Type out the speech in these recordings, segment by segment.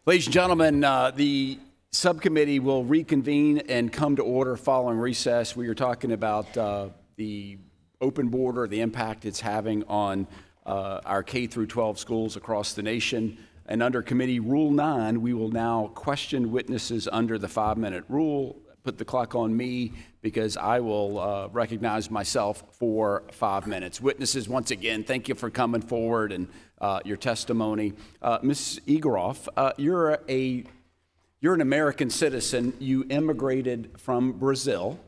Ladies and gentlemen, the subcommittee will reconvene and come to order following recess. We are talking about the open border, the impact it's having on our K-12 schools across the nation. And under Committee Rule 9, we will now question witnesses under the 5-minute rule. Put the clock on me because I will recognize myself for 5 minutes. Witnesses, once again, thank you for coming forward and your testimony. Ms. Egoroff, you're an American citizen. You immigrated from Brazil.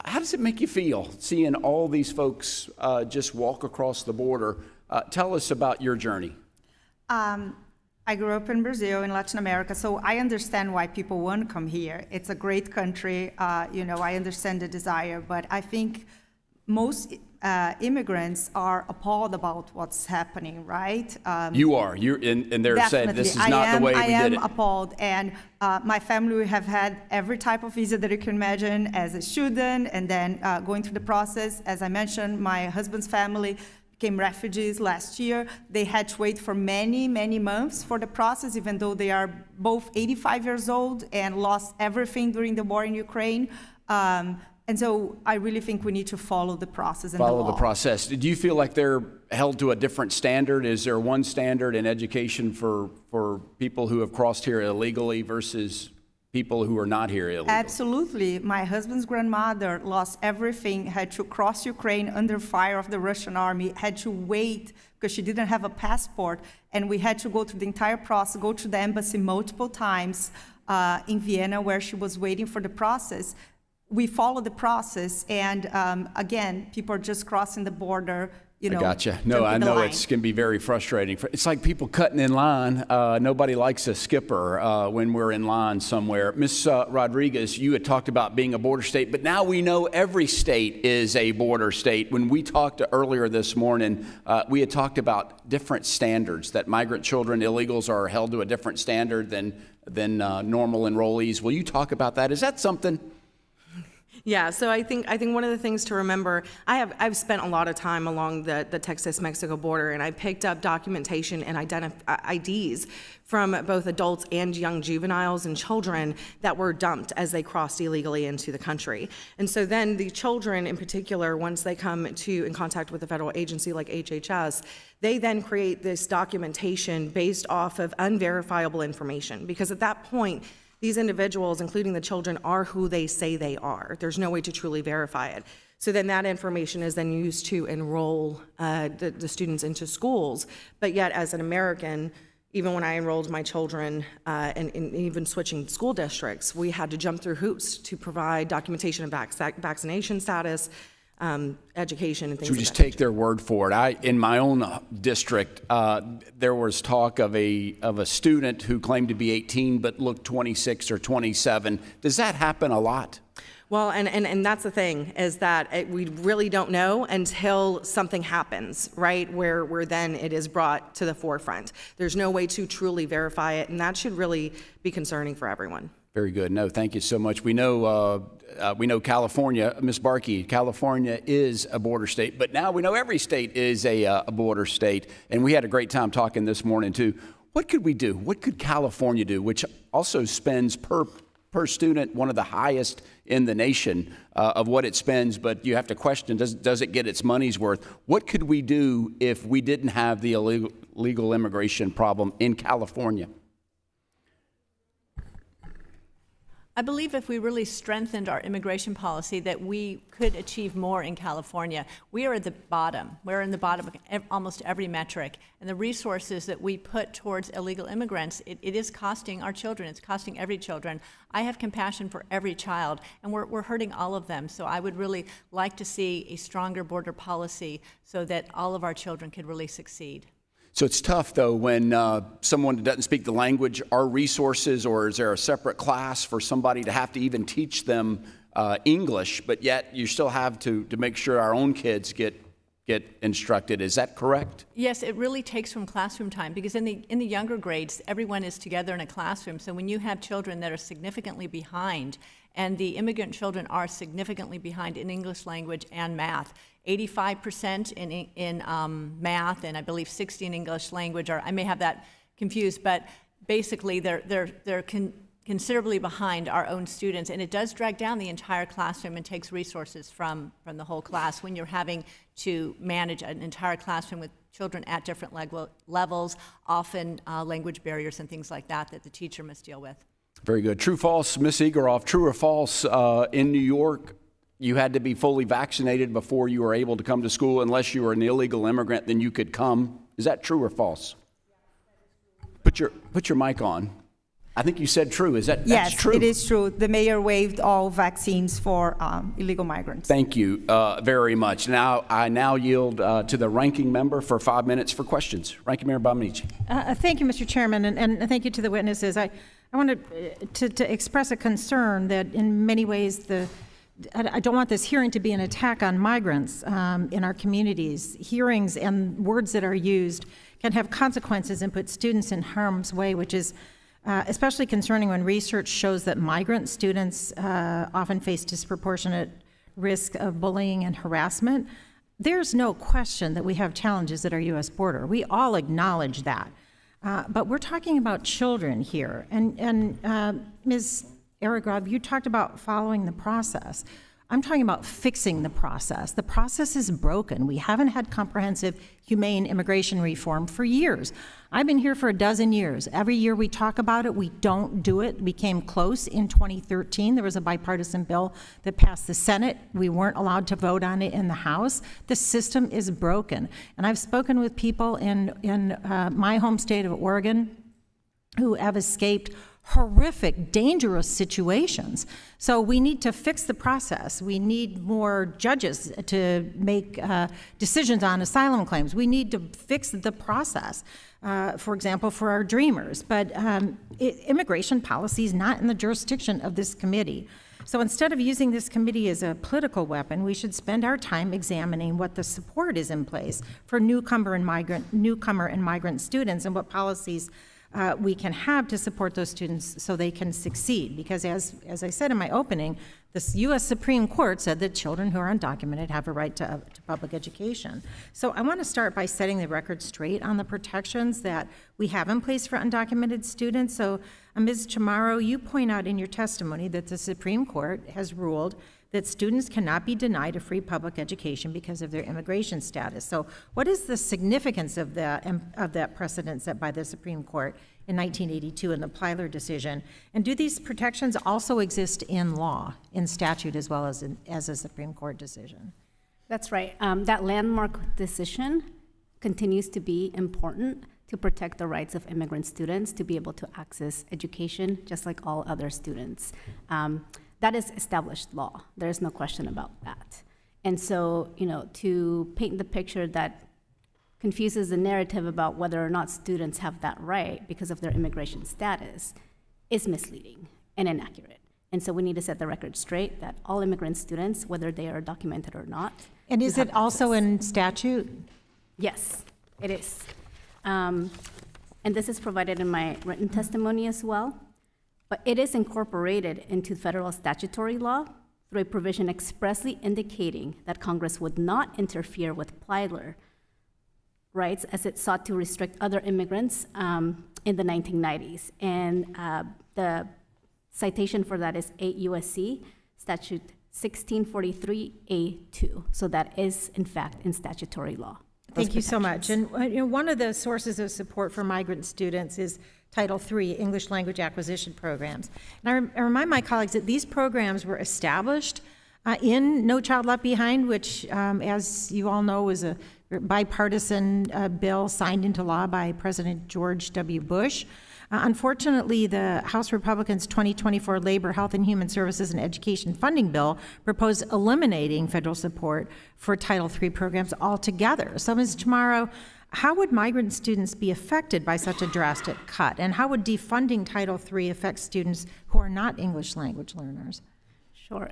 How does it make you feel seeing all these folks just walk across the border? Tell us about your journey. I grew up in Brazil, in Latin America, so I understand why people want to come here. It's a great country. I understand the desire, but I think most immigrants are appalled about what's happening, right? You are. And they're saying this is not the way we did it. I am appalled, and my family have had every type of visa that you can imagine as a student, and then going through the process. As I mentioned, my husband's family became refugees last year. They had to wait for many, many months for the process, even though they are both 85 years old and lost everything during the war in Ukraine. And so I really think we need to follow the process and follow the process. Do you feel like they're held to a different standard? Is there one standard in education for people who have crossed here illegally versus people who are not here illegally? Absolutely. My husband's grandmother lost everything, had to cross Ukraine under fire of the Russian army, had to wait because she didn't have a passport, and we had to go through the entire process, go to the embassy multiple times in Vienna where she was waiting for the process. We follow the process, and again, people are just crossing the border. I gotcha. No, I know it can be very frustrating. It's like people cutting in line. Nobody likes a skipper when we're in line somewhere. Ms. Rodriguez, you had talked about being a border state, but now we know every state is a border state. When we talked earlier this morning, we had talked about different standards, that migrant children, illegals, are held to a different standard than normal enrollees. Will you talk about that? Is that something? Yeah, so I think one of the things to remember, I've spent a lot of time along the Texas-Mexico border, and I picked up documentation and IDs from both adults and young juveniles and children that were dumped as they crossed illegally into the country. And so then the children in particular, once they come in contact with a federal agency like HHS, they then create this documentation based off of unverifiable information, because at that point, these individuals, including the children, are who they say they are. There's no way to truly verify it. So then that information is then used to enroll the students into schools. But yet, as an American, even when I enrolled my children and even switching school districts, we had to jump through hoops to provide documentation of vaccination status, education, and things. So we just take their word for it. In my own district, there was talk of a student who claimed to be 18 but looked 26 or 27. Does that happen a lot? Well, and that's the thing, is that we really don't know until something happens, right, where then it is brought to the forefront. There's no way to truly verify it, and that should really be concerning for everyone. Very good. No, thank you so much. We know California, Ms. Barkey, California is a border state, but now we know every state is a border state. And we had a great time talking this morning, too. What could we do? What could California do, which also spends per student one of the highest in the nation of what it spends, but you have to question, does it get its money's worth? What could we do if we didn't have the illegal immigration problem in California? I believe if we really strengthened our immigration policy that we could achieve more in California. We are at the bottom. We're in the bottom of almost every metric. And the resources that we put towards illegal immigrants, it is costing our children. It's costing every children. I have compassion for every child, and we're hurting all of them. So I would really like to see a stronger border policy so that all of our children could really succeed. So it's tough, though, when someone doesn't speak the language. Are resources, or is there a separate class for somebody to have to even teach them English, but yet you still have to make sure our own kids get instructed? Is that correct? Yes, it really takes from classroom time, because in the younger grades, everyone is together in a classroom. So when you have children that are significantly behind, and the immigrant children are significantly behind in English language and math, 85% in math, and I believe 60 in English language, or I may have that confused, but basically they're considerably behind our own students, and it does drag down the entire classroom and takes resources from the whole class when you're having to manage an entire classroom with children at different levels, often language barriers and things like that the teacher must deal with. Very good. True, false, Ms. Egeroff, true or false, in New York, you had to be fully vaccinated before you were able to come to school. Unless you were an illegal immigrant, then you could come. Is that true or false? Put your mic on. I think you said true. Is that yes, that's true? It is true. The mayor waived all vaccines for illegal migrants. Thank you very much. Now I yield to the ranking member for 5 minutes for questions. Ranking Member Bomenici. Thank you, Mr. Chairman, and thank you to the witnesses. I wanted to express a concern that in many ways I don't want this hearing to be an attack on migrants in our communities. Hearings and words that are used can have consequences and put students in harm's way, which is especially concerning when research shows that migrant students often face disproportionate risk of bullying and harassment. There's no question that we have challenges at our U.S. border. We all acknowledge that. But we're talking about children here. And Ms. Egeroff, you talked about following the process. I'm talking about fixing the process. The process is broken. We haven't had comprehensive, humane immigration reform for years. I've been here for 12 years. Every year we talk about it, we don't do it. We came close in 2013. There was a bipartisan bill that passed the Senate. We weren't allowed to vote on it in the House. The system is broken. And I've spoken with people in my home state of Oregon who have escaped horrific, dangerous situations. So we need to fix the process. We need more judges to make decisions on asylum claims. We need to fix the process, for example, for our dreamers. But immigration policy is not in the jurisdiction of this committee. So instead of using this committee as a political weapon, we should spend our time examining what the support is in place for newcomer and migrant students and what policies we can have to support those students so they can succeed. Because as I said in my opening, the U.S. Supreme Court said that children who are undocumented have a right to public education. So I want to start by setting the record straight on the protections that we have in place for undocumented students. So Ms. Chamorro, you point out in your testimony that the Supreme Court has ruled that students cannot be denied a free public education because of their immigration status. So what is the significance of that precedent set by the Supreme Court in 1982 in the Plyler decision? And do these protections also exist in law, in statute, as well as a Supreme Court decision? That's right. That landmark decision continues to be important to protect the rights of immigrant students to be able to access education just like all other students. That is established law. There's no question about that. And so, to paint the picture that confuses the narrative about whether or not students have that right because of their immigration status is misleading and inaccurate. And so we need to set the record straight that all immigrant students, whether they are documented or not. And is it also in statute? Yes, it is. And this is provided in my written testimony as well. But it is incorporated into federal statutory law through a provision expressly indicating that Congress would not interfere with Plyler rights as it sought to restrict other immigrants in the 1990s. And the citation for that is 8 U.S.C. Statute 1643A2. So that is, in fact, in statutory law. Thank you so much. And one of the sources of support for migrant students is Title III, English Language Acquisition Programs. And I remind my colleagues that these programs were established in No Child Left Behind, which, as you all know, was a bipartisan bill signed into law by President George W. Bush. Unfortunately, the House Republicans' 2024 Labor, Health and Human Services and Education Funding Bill proposed eliminating federal support for Title III programs altogether. So, Ms. Chamorro, how would migrant students be affected by such a drastic cut? And how would defunding Title III affect students who are not English language learners? Sure.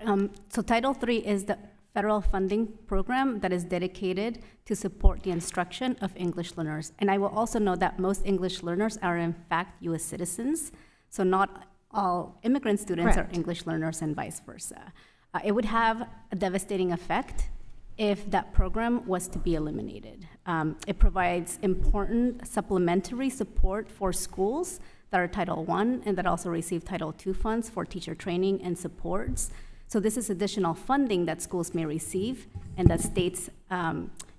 So Title III is the federal funding program that is dedicated to support the instruction of English learners. And I will also note that most English learners are in fact U.S. citizens, so not all immigrant students Correct. are English learners and vice versa. It would have a devastating effect if that program was to be eliminated. It provides important supplementary support for schools that are Title I and that also receive Title II funds for teacher training and supports. So this is additional funding that schools may receive and that states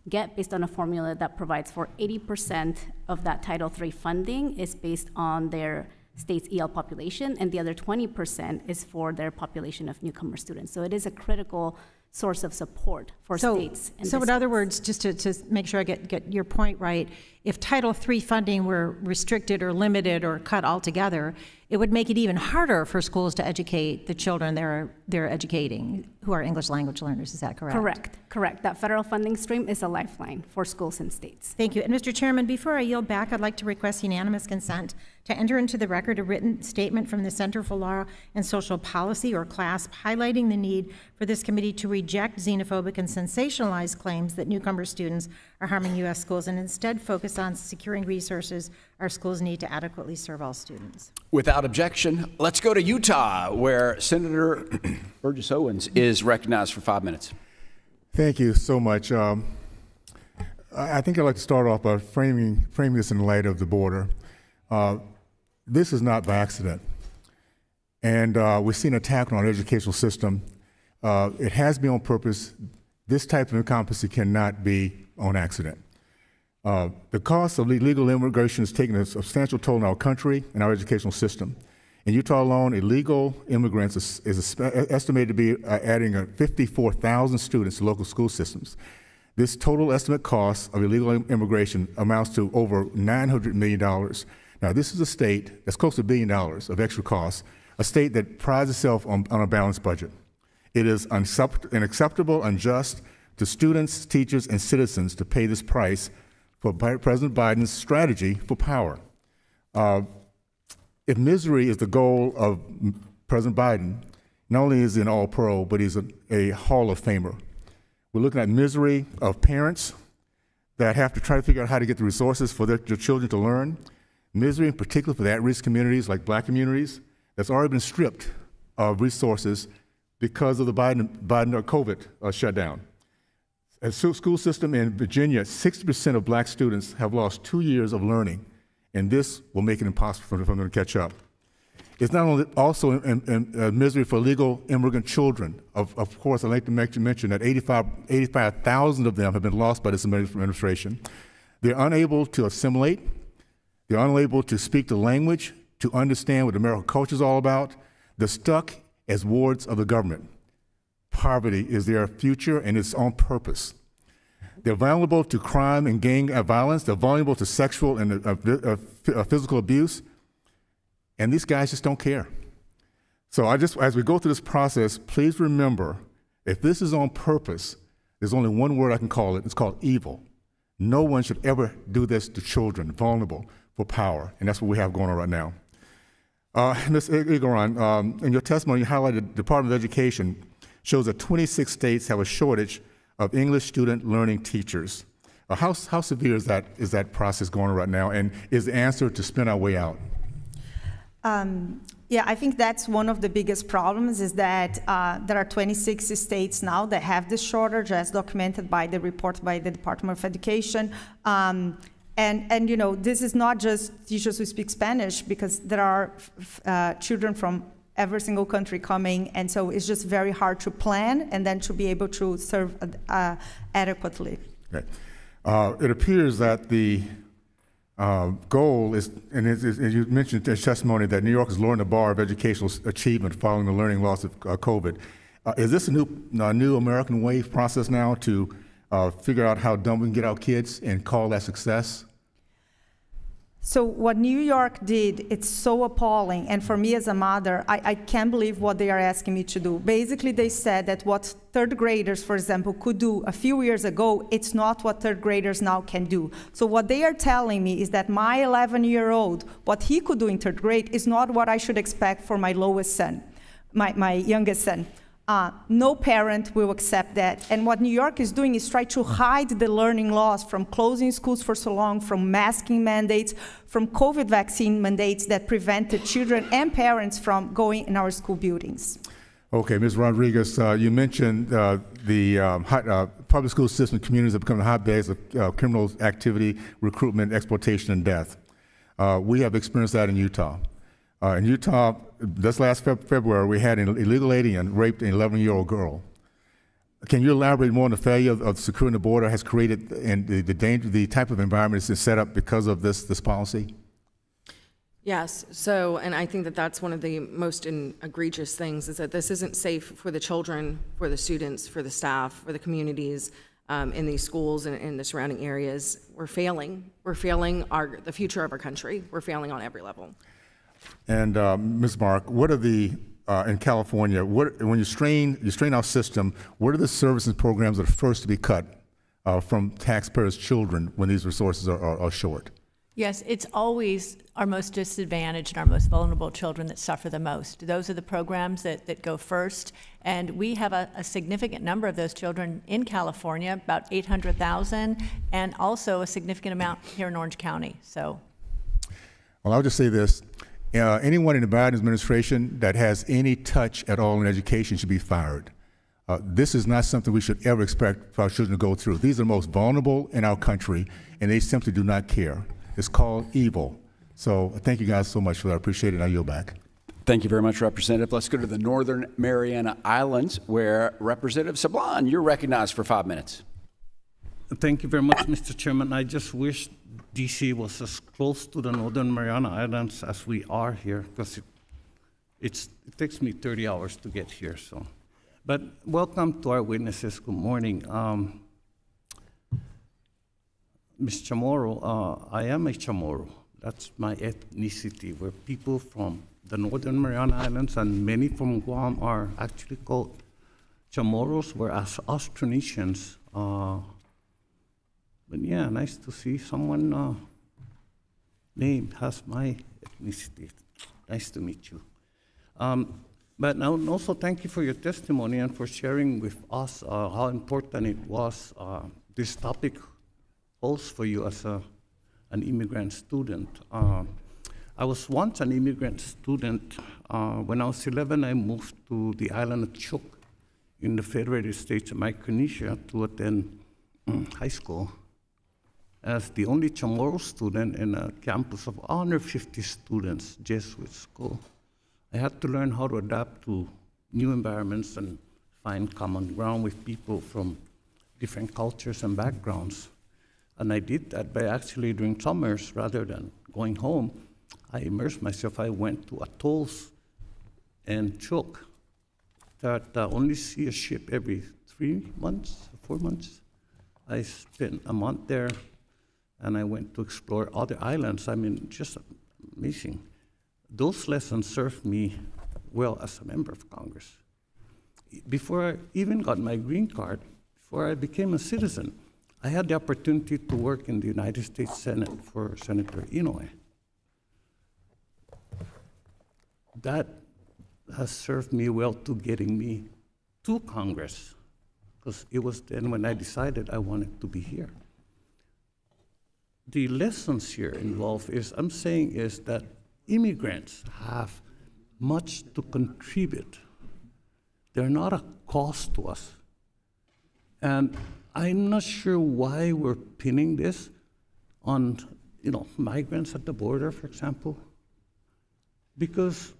get based on a formula that provides for 80% of that Title III funding is based on their state's EL population, and the other 20% is for their population of newcomer students. So it is a critical source of support for states. So in other words, just to make sure I get your point right, if Title III funding were restricted or limited or cut altogether, it would make it even harder for schools to educate the children they're educating who are English language learners. Is that correct? Correct. That federal funding stream is a lifeline for schools and states. Thank you. And Mr. Chairman, before I yield back, I'd like to request unanimous consent to enter into the record a written statement from the Center for Law and Social Policy, or CLASP, highlighting the need for this committee to reject xenophobic and sensationalized claims that newcomer students are harming U.S. schools and instead focus on securing resources our schools need to adequately serve all students. Without objection, let's go to Utah, where Senator Burgess Owens is recognized for 5 minutes. Thank you so much. I think I'd like to start off by framing this in light of the border. This is not by accident. And we've seen an attack on our educational system. It has been on purpose. This type of incompetency cannot be on accident. The cost of illegal immigration is taking a substantial toll on our country and our educational system. In Utah alone, illegal immigrants is estimated to be adding 54,000 students to local school systems. This total estimate cost of illegal immigration amounts to over $900 million. Now, this is a state that's close to $1 billion of extra costs, a state that prides itself on a balanced budget. It is unacceptable, unjust to students, teachers, and citizens to pay this price for President Biden's strategy for power. If misery is the goal of President Biden, not only is he an all-pro, but he's a Hall of Famer. We're looking at misery of parents that have to try to figure out how to get the resources for their children to learn. Misery in particular for the at-risk communities like Black communities that's already been stripped of resources because of the Biden COVID shutdown. At the school system in Virginia, 60% of Black students have lost 2 years of learning, and this will make it impossible for them to catch up. It's not only also in misery for legal immigrant children. Of course, I'd like to mention that 85,000 of them have been lost by this administration. They're unable to assimilate. They're unable to speak the language, to understand what American culture is all about. They're stuck as wards of the government. Poverty is their future, and it's on purpose. They're vulnerable to crime and gang violence. They're vulnerable to sexual and physical abuse. And these guys just don't care. So as we go through this process, please remember, if this is on purpose, there's only one word I can call it. It's called evil. No one should ever do this to children, vulnerable for power. And that's what we have going on right now. Ms. Igaran, in your testimony, you highlighted the Department of Education shows that 26 states have a shortage of English student learning teachers. How severe is that process going on right now? And is the answer to spin our way out? Yeah, I think that's one of the biggest problems is that there are 26 states now that have this shortage, as documented by the report by the Department of Education. And you know, this is not just teachers who speak Spanish, because there are children from every single country coming, and so it's just very hard to plan and then to be able to serve adequately. Okay. It appears that the goal is, and as you mentioned in your testimony, that New York is lowering the bar of educational achievement following the learning loss of COVID. Is this a new American wave process now to figure out how dumb we can get our kids and call that success? So what New York did, it's so appalling. And for me as a mother, I can't believe what they are asking me to do. Basically, they said that what third graders, for example, could do a few years ago, it's not what third graders now can do. So what they are telling me is that my 11-year-old, what he could do in third grade is not what I should expect for my lowest son, my youngest son. No parent will accept that. And what New York is doing is try to hide the learning loss from closing schools for so long, from masking mandates, from COVID vaccine mandates that prevented children and parents from going in our school buildings. Okay, Ms. Rodriguez, you mentioned the public school system communities have become the hotbeds of criminal activity, recruitment, exploitation, and death. We have experienced that in Utah. In Utah, this last February, we had an illegal alien raped an 11-year-old girl. Can you elaborate more on the failure of securing the border has created and the danger, the type of environment it's set up because of this policy? Yes, so, and I think that that's one of the most egregious things, is that this isn't safe for the children, for the students, for the staff, for the communities in these schools and in the surrounding areas. We're failing. We're failing the future of our country. We're failing on every level. And Ms. Mark, what are the, in California, when you strain our system, what are the services and programs that are first to be cut from taxpayers' children when these resources are short? Yes, it's always our most disadvantaged and our most vulnerable children that suffer the most. Those are the programs that go first, and we have a significant number of those children in California, about 800,000, and also a significant amount here in Orange County. So, well, I'll just say this. Anyone in the Biden administration that has any touch at all in education should be fired. This is not something we should ever expect for our children to go through. These are the most vulnerable in our country, and they simply do not care. It's called evil. So thank you guys so much for that. I appreciate it. I yield back. Thank you very much, Representative. Let's go to the Northern Mariana Islands, where Representative Sablan, you're recognized for 5 minutes. Thank you very much, Mr. Chairman. I just wish DC was as close to the Northern Mariana Islands as we are here, because it takes me 30 hours to get here. So, but welcome to our witnesses. Good morning. Ms. Chamorro, I am a Chamorro. That's my ethnicity. We're people from the Northern Mariana Islands, and many from Guam are actually called Chamorros, whereas Austronesians. But yeah, nice to see someone named has my ethnicity. Nice to meet you. But also thank you for your testimony and for sharing with us how important it was, this topic holds for you as an immigrant student. I was once an immigrant student. When I was 11, I moved to the island of Chuuk in the Federated States of Micronesia to attend high school as the only Chamorro student in a campus of 150 students, Jesuit school. I had to learn how to adapt to new environments and find common ground with people from different cultures and backgrounds. And I did that by actually doing summers rather than going home. I immersed myself. I went to atolls and Chuuk that only see a ship every 3 months, 4 months. I spent a month there, and I went to explore other islands. I mean, just amazing. Those lessons served me well as a member of Congress. Before I even got my green card, before I became a citizen, I had the opportunity to work in the United States Senate for Senator Inouye. That has served me well to getting me to Congress, because it was then when I decided I wanted to be here. The lessons here involved I'm saying is that immigrants have much to contribute. They're not a cost to us. And I'm not sure why we're pinning this on, migrants at the border, for example, because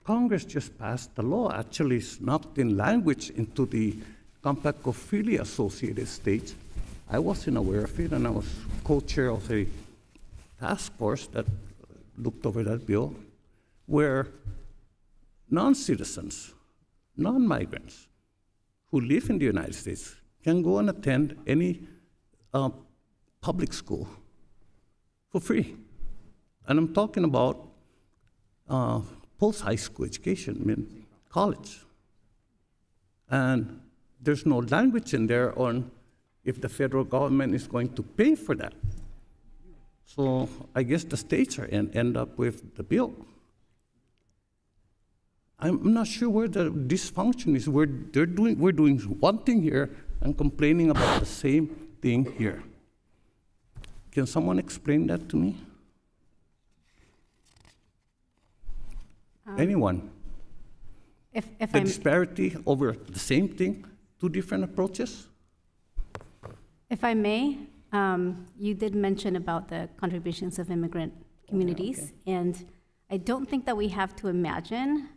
Congress just passed the law, actually snuck in language into the Compact of Freely Associated States. I wasn't aware of it, and I was co-chair of a task force that looked over that bill, where non-citizens, non-migrants who live in the United States can go and attend any public school for free. And I'm talking about post-high school education, I mean college. And there's no language in there on if the federal government is going to pay for that. So I guess the states end up with the bill. I'm not sure where the dysfunction is. We're doing one thing here and complaining about the same thing here. Can someone explain that to me? Anyone? The disparity over the same thing, two different approaches? If I may, you did mention about the contributions of immigrant communities. And I don't think that we have to imagine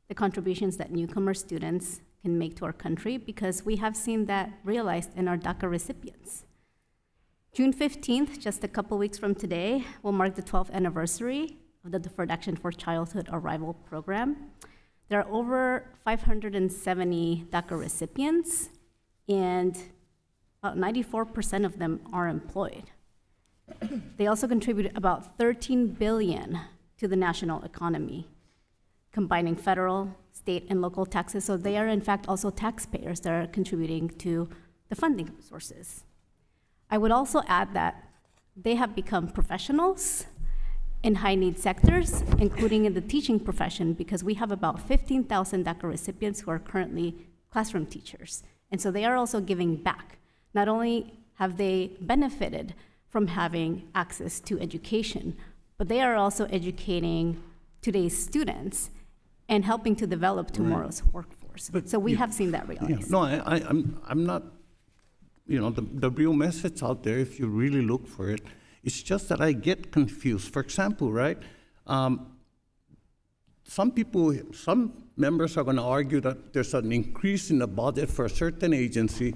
the contributions that newcomer students can make to our country, because we have seen that realized in our DACA recipients. June 15th, just a couple weeks from today, will mark the 12th anniversary of the Deferred Action for Childhood Arrival program. There are over 570 DACA recipients, and about 94% of them are employed. They also contribute about $13 billion to the national economy, combining federal, state, and local taxes. So they are, in fact, also taxpayers that are contributing to the funding sources. I would also add that they have become professionals in high-need sectors, including in the teaching profession, because we have about 15,000 DACA recipients who are currently classroom teachers. And so they are also giving back. Not only have they benefited from having access to education, but they are also educating today's students and helping to develop tomorrow's workforce. But so we have seen that realized. No, I'm not, the real message out there, if you really look for it, it's just that I get confused. For example, right, some members are gonna argue that there's an increase in the budget for a certain agency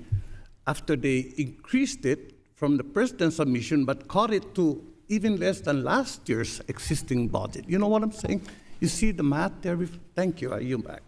after they increased it from the president's submission, but cut it to even less than last year's existing budget. You know what I'm saying? You see the math there? Thank you. I yield back.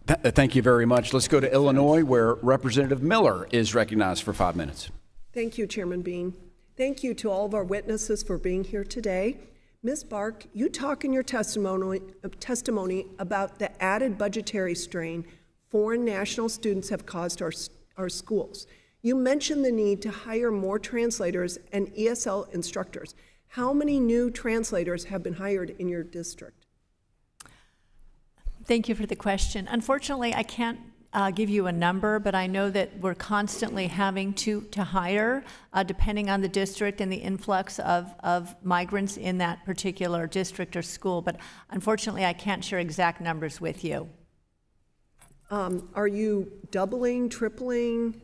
Thank you very much. Let's go to Illinois, where Representative Miller is recognized for 5 minutes. Thank you, Chairman Bean. Thank you to all of our witnesses for being here today. Ms. Bark, you talk in your testimony about the added budgetary strain foreign national students have caused our schools. You mentioned the need to hire more translators and ESL instructors. How many new translators have been hired in your district? Thank you for the question. Unfortunately, I can't give you a number, but I know that we're constantly having to hire, depending on the district and the influx of migrants in that particular district or school. But unfortunately, I can't share exact numbers with you. Are you doubling, tripling?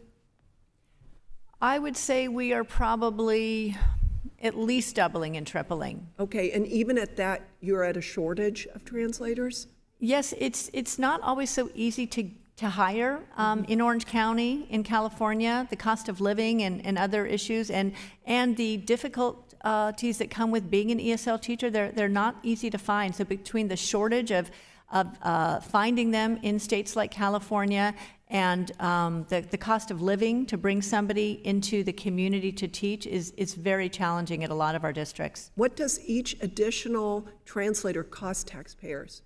I would say we are probably at least doubling and tripling. Okay, and even at that, you're at a shortage of translators? Yes, it's not always so easy to hire in Orange County, in California, the cost of living and other issues, and the difficulties that come with being an ESL teacher, they're not easy to find. So between the shortage of finding them in states like California and the cost of living to bring somebody into the community to teach is very challenging at a lot of our districts. What does each additional translator cost taxpayers?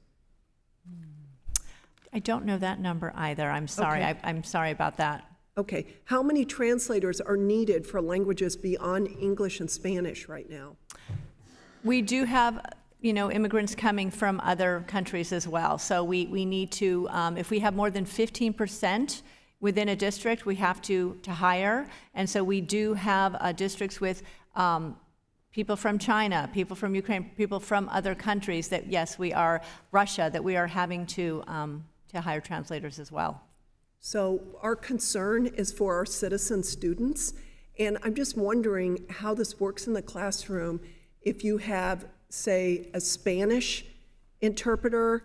I don't know that number either. I'm sorry. Okay. I'm sorry about that. Okay. How many translators are needed for languages beyond English and Spanish right now? We do have, immigrants coming from other countries as well. So we need to, if we have more than 15% within a district, we have to hire. And so we do have districts with people from China, people from Ukraine, people from other countries that, yes, Russia, that we are having to hire translators as well. So our concern is for our citizen students, and I'm just wondering how this works in the classroom if you have, say, a Spanish interpreter,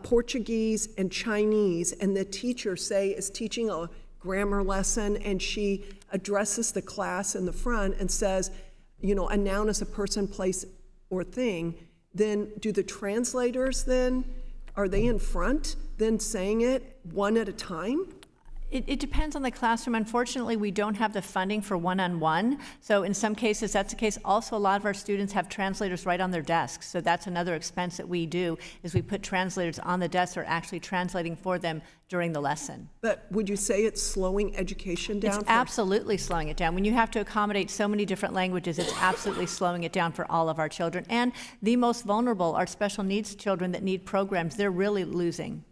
Portuguese, and Chinese, and the teacher, say, is teaching a grammar lesson, and she addresses the class in the front and says, a noun is a person, place, or thing, then do the translators then, are they in front then saying it one at a time? It depends on the classroom. Unfortunately, we don't have the funding for one-on-one. So in some cases, that's the case. Also, a lot of our students have translators right on their desks. So that's another expense that we do, is we put translators on the desk or actually translating for them during the lesson. But would you say it's slowing education down? It's absolutely slowing it down. When you have to accommodate so many different languages, it's absolutely slowing it down for all of our children. And the most vulnerable, our special needs children that need programs, they're really losing.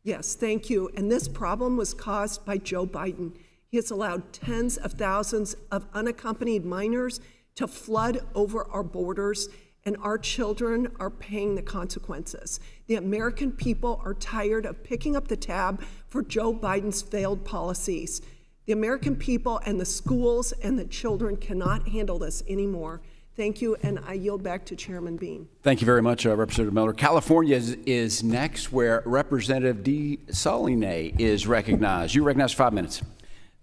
Yes, thank you. And this problem was caused by Joe Biden. He has allowed tens of thousands of unaccompanied minors to flood over our borders, and our children are paying the consequences. The American people are tired of picking up the tab for Joe Biden's failed policies. The American people and the schools and the children cannot handle this anymore. Thank you, and I yield back to Chairman Bean. Thank you very much, Representative Miller. California is next, where Representative DeSaligny is recognized. You're recognized for 5 minutes.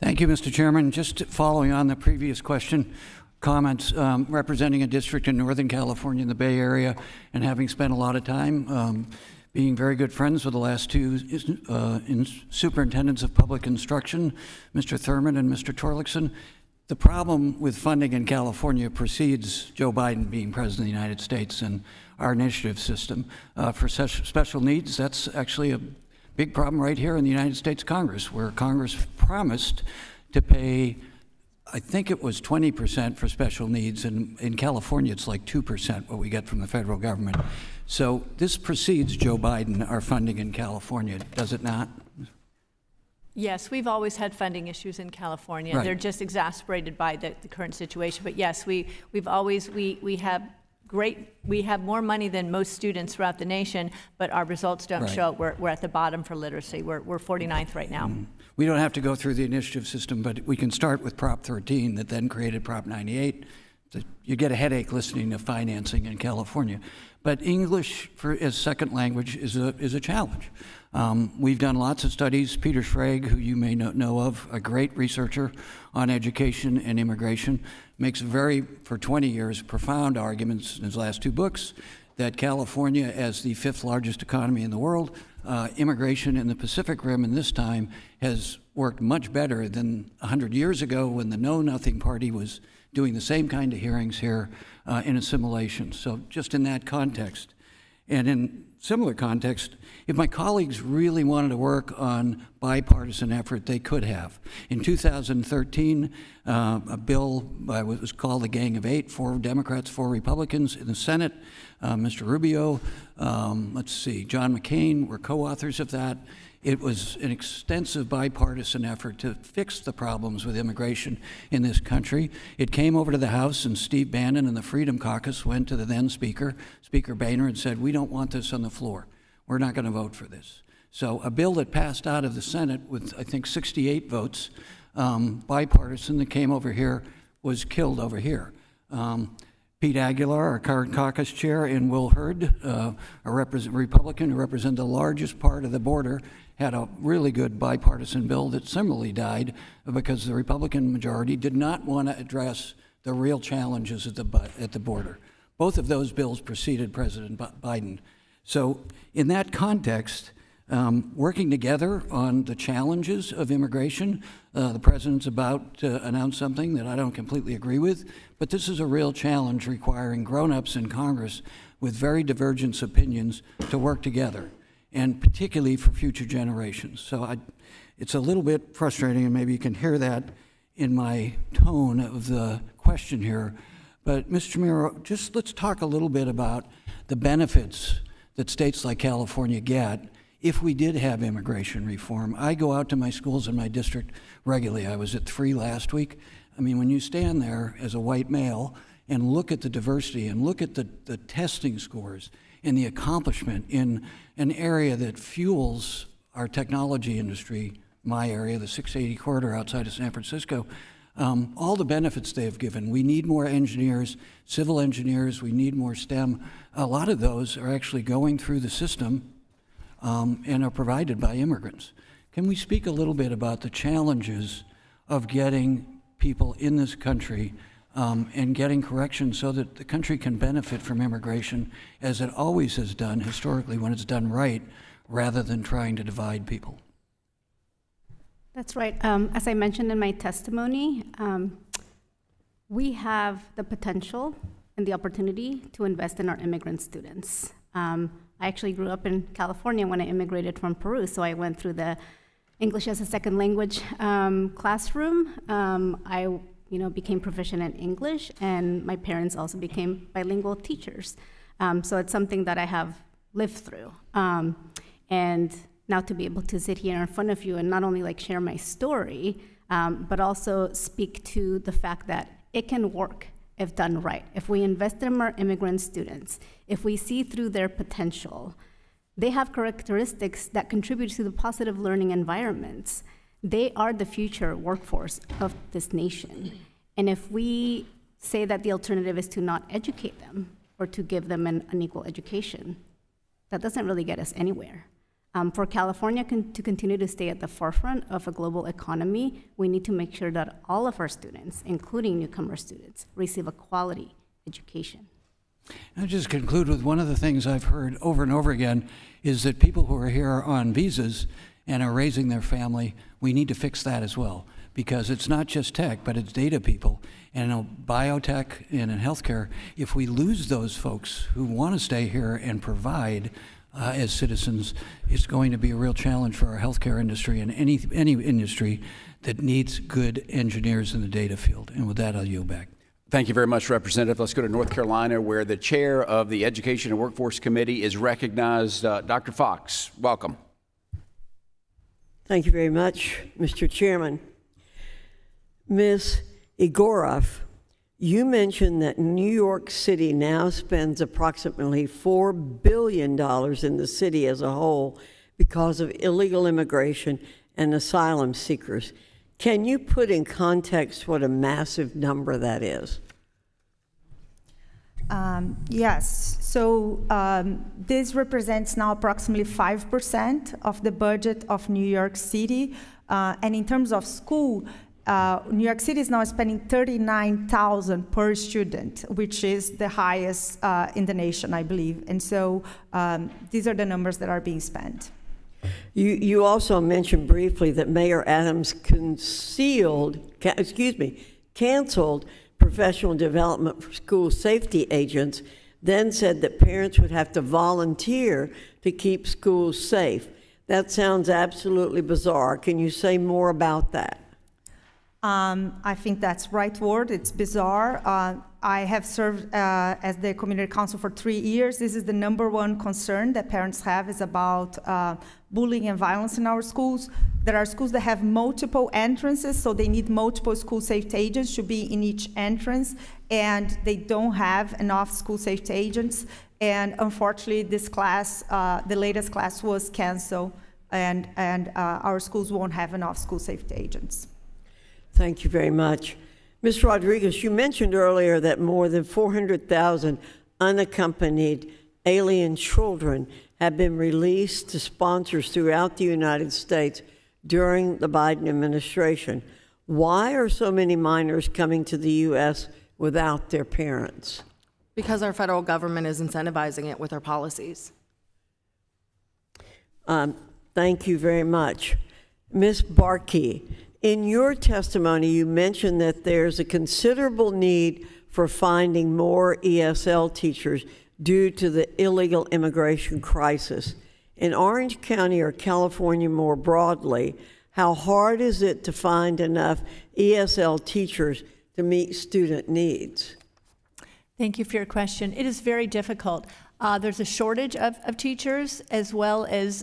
Thank you, Mr. Chairman. Just following on the previous question, comments, representing a district in Northern California in the Bay Area, and having spent a lot of time being very good friends with the last two superintendents of public instruction, Mr. Thurman and Mr. Torlakson. The problem with funding in California precedes Joe Biden being president of the United States and our initiative system. For special needs, that's actually a big problem right here in the United States Congress, where Congress promised to pay, I think it was 20% for special needs, and in California it's like 2% what we get from the federal government. So this precedes Joe Biden, our funding in California, does it not? Yes, we've always had funding issues in California. Right. They're just exacerbated by the current situation. But yes, we have more money than most students throughout the nation, but our results don't Right. show it. We're at the bottom for literacy. We're 49th right now. We don't have to go through the initiative system, but we can start with Prop 13 that then created Prop 98. So you get a headache listening to financing in California. But English as second language is a challenge. We've done lots of studies. Peter Schrag, who you may know of, a great researcher on education and immigration, makes for 20 years, profound arguments in his last two books that California, as the 5th largest economy in the world, immigration in the Pacific Rim in this time has worked much better than 100 years ago when the Know Nothing Party was doing the same kind of hearings here in assimilation. So just in that context. And in similar context, if my colleagues really wanted to work on bipartisan effort, they could have. In 2013, a bill was called the Gang of Eight, 4 Democrats, 4 Republicans in the Senate. Mr. Rubio, John McCain were co-authors of that. It was an extensive bipartisan effort to fix the problems with immigration in this country. It came over to the House, and Steve Bannon and the Freedom Caucus went to the then Speaker, Speaker Boehner, and said, we don't want this on the floor. We're not going to vote for this. So a bill that passed out of the Senate with, I think, 68 votes, bipartisan, that came over here, was killed over here. Pete Aguilar, our current caucus chair, and Will Hurd, a Republican who represented the largest part of the border, had a really good bipartisan bill that similarly died because the Republican majority did not want to address the real challenges at the border. Both of those bills preceded President Biden. So in that context, working together on the challenges of immigration, the president's about to announce something that I don't completely agree with, but this is a real challenge requiring grown-ups in Congress with very divergent opinions to work together, and particularly for future generations. So it's a little bit frustrating, and maybe you can hear that in my tone of the question here. But Mr. Chamorro, just let's talk a little bit about the benefits that states like California get if we did have immigration reform. I go out to my schools in my district regularly. I was at 3 last week. I mean, when you stand there as a white male and look at the diversity and look at the testing scores and the accomplishment in an area that fuels our technology industry, my area, the 680 corridor outside of San Francisco, all the benefits they have given. We need more engineers, civil engineers, we need more STEM. A lot of those are actually going through the system and are provided by immigrants. Can we speak a little bit about the challenges of getting people in this country and getting corrections so that the country can benefit from immigration as it always has done historically when it's done right, rather than trying to divide people? That's right. As I mentioned in my testimony, we have the potential and the opportunity to invest in our immigrant students. I actually grew up in California when I immigrated from Peru, so I went through the English as a second language classroom. I became proficient in English, and my parents also became bilingual teachers. So it's something that I have lived through. And now to be able to sit here in front of you and not only share my story, but also speak to the fact that it can work if done right. If we invest in our immigrant students, if we see through their potential, they have characteristics that contribute to the positive learning environments. They are the future workforce of this nation. And if we say that the alternative is to not educate them or to give them an unequal education. That doesn't really get us anywhere. For California to continue to stay at the forefront of a global economy, we need to make sure that all of our students, including newcomer students, receive a quality education. I'll just conclude with one of the things I've heard over and over again is that people who are here on visas and are raising their family, we need to fix that as well, because it's not just tech, but it's data people. And in biotech and in healthcare, if we lose those folks who want to stay here and provide as citizens, it's going to be a real challenge for our healthcare industry and any industry that needs good engineers in the data field. And with that, I'll yield back. Thank you very much, Representative. Let's go to North Carolina, where the chair of the Education and Workforce Committee is recognized. Dr. Fox, welcome. Thank you very much, Mr. Chairman. Ms. Igoroff, you mentioned that New York City now spends approximately $4 billion in the city as a whole because of illegal immigration and asylum seekers. Can you put in context what a massive number that is? Yes. So this represents now approximately 5% of the budget of New York City. And in terms of school, New York City is now spending $39,000 per student, which is the highest in the nation, I believe. And so these are the numbers that are being spent. You also mentioned briefly that Mayor Adams canceled professional development for school safety agents, then said that parents would have to volunteer to keep schools safe. That sounds absolutely bizarre. Can you say more about that? I think that's the right word. It's bizarre. I have served as the community council for 3 years. This is the #1 concern that parents have, is about bullying and violence in our schools. There are schools that have multiple entrances, so they need multiple school safety agents to be in each entrance, and they don't have enough school safety agents. And unfortunately, this class, the latest class was canceled, and our schools won't have enough school safety agents. Thank you very much. Ms. Rodriguez, you mentioned earlier that more than 400,000 unaccompanied alien children have been released to sponsors throughout the United States during the Biden administration. Why are so many minors coming to the U.S. without their parents? Because our federal government is incentivizing it with our policies. Thank you very much. Ms. Barkey, in your testimony, you mentioned that there's a considerable need for finding more ESL teachers due to the illegal immigration crisis. In Orange County or California more broadly, how hard is it to find enough ESL teachers to meet student needs? Thank you for your question. It is very difficult. There's a shortage of teachers, as well as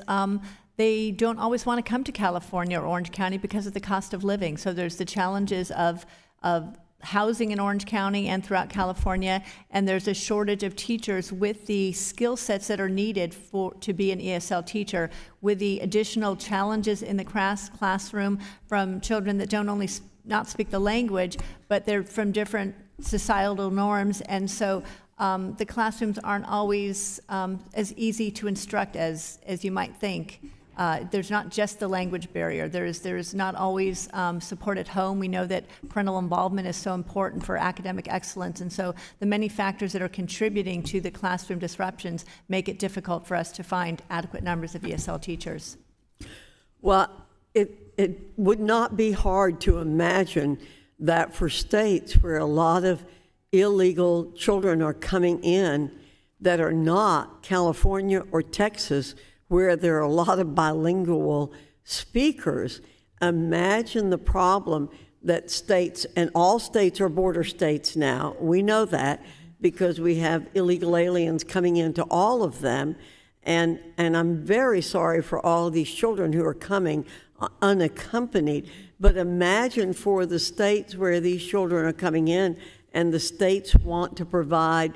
they don't always want to come to California or Orange County because of the cost of living. So there's the challenges of housing in Orange County and throughout California, and there's a shortage of teachers with the skill sets that are needed to be an ESL teacher, with the additional challenges in the classroom from children that don't only not speak the language, but they're from different societal norms, and so the classrooms aren't always as easy to instruct as you might think. There's not just the language barrier. There's not always support at home. We know that parental involvement is so important for academic excellence, and so the many factors that are contributing to the classroom disruptions make it difficult for us to find adequate numbers of ESL teachers. Well, it would not be hard to imagine that for states where a lot of illegal children are coming in that are not California or Texas, where there are a lot of bilingual speakers, imagine the problem that states, and all states are border states now, we know that because we have illegal aliens coming into all of them, and I'm very sorry for all of these children who are coming unaccompanied, but imagine for the states where these children are coming in and the states want to provide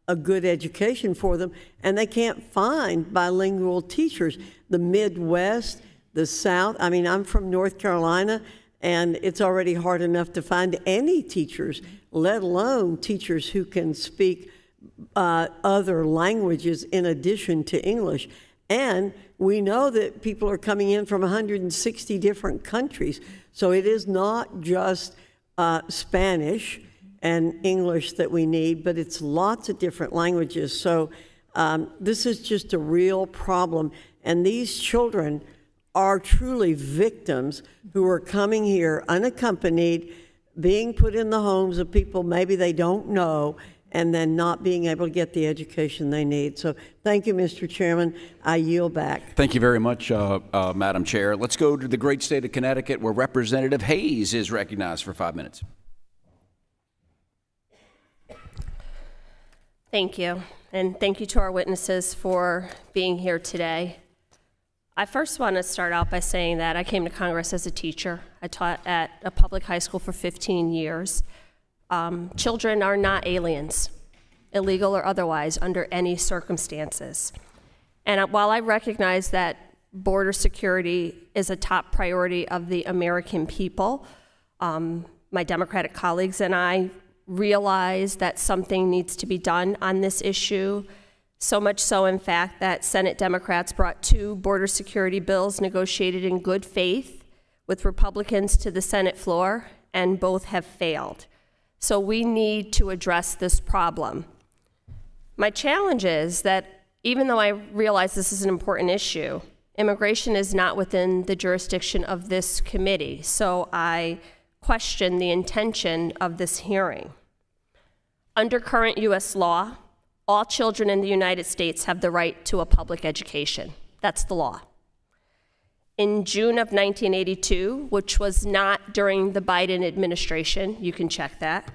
a good education for them, and they can't find bilingual teachers. The Midwest, the South, I mean, I'm from North Carolina, and it's already hard enough to find any teachers, let alone teachers who can speak other languages in addition to English. And we know that people are coming in from 160 different countries. So it is not just Spanish and English that we need, but it's lots of different languages. So this is just a real problem. And these children are truly victims who are coming here unaccompanied, being put in the homes of people maybe they don't know, and then not being able to get the education they need. So thank you, Mr. Chairman. I yield back. Thank you very much, Madam Chair. Let's go to the great state of Connecticut, where Representative Hayes is recognized for 5 minutes. Thank you, and thank you to our witnesses for being here today. I first want to start out by saying that I came to Congress as a teacher. I taught at a public high school for 15 years. Children are not aliens, illegal or otherwise, under any circumstances. And while I recognize that border security is a top priority of the American people, my Democratic colleagues and I realize that something needs to be done on this issue. So much so, in fact, that Senate Democrats brought 2 border security bills negotiated in good faith with Republicans to the Senate floor, and both have failed. So we need to address this problem. My challenge is that even though I realize this is an important issue, immigration is not within the jurisdiction of this committee, so I question the intention of this hearing. Under current U.S. law, all children in the United States have the right to a public education. That's the law. In June of 1982, which was not during the Biden administration, you can check that,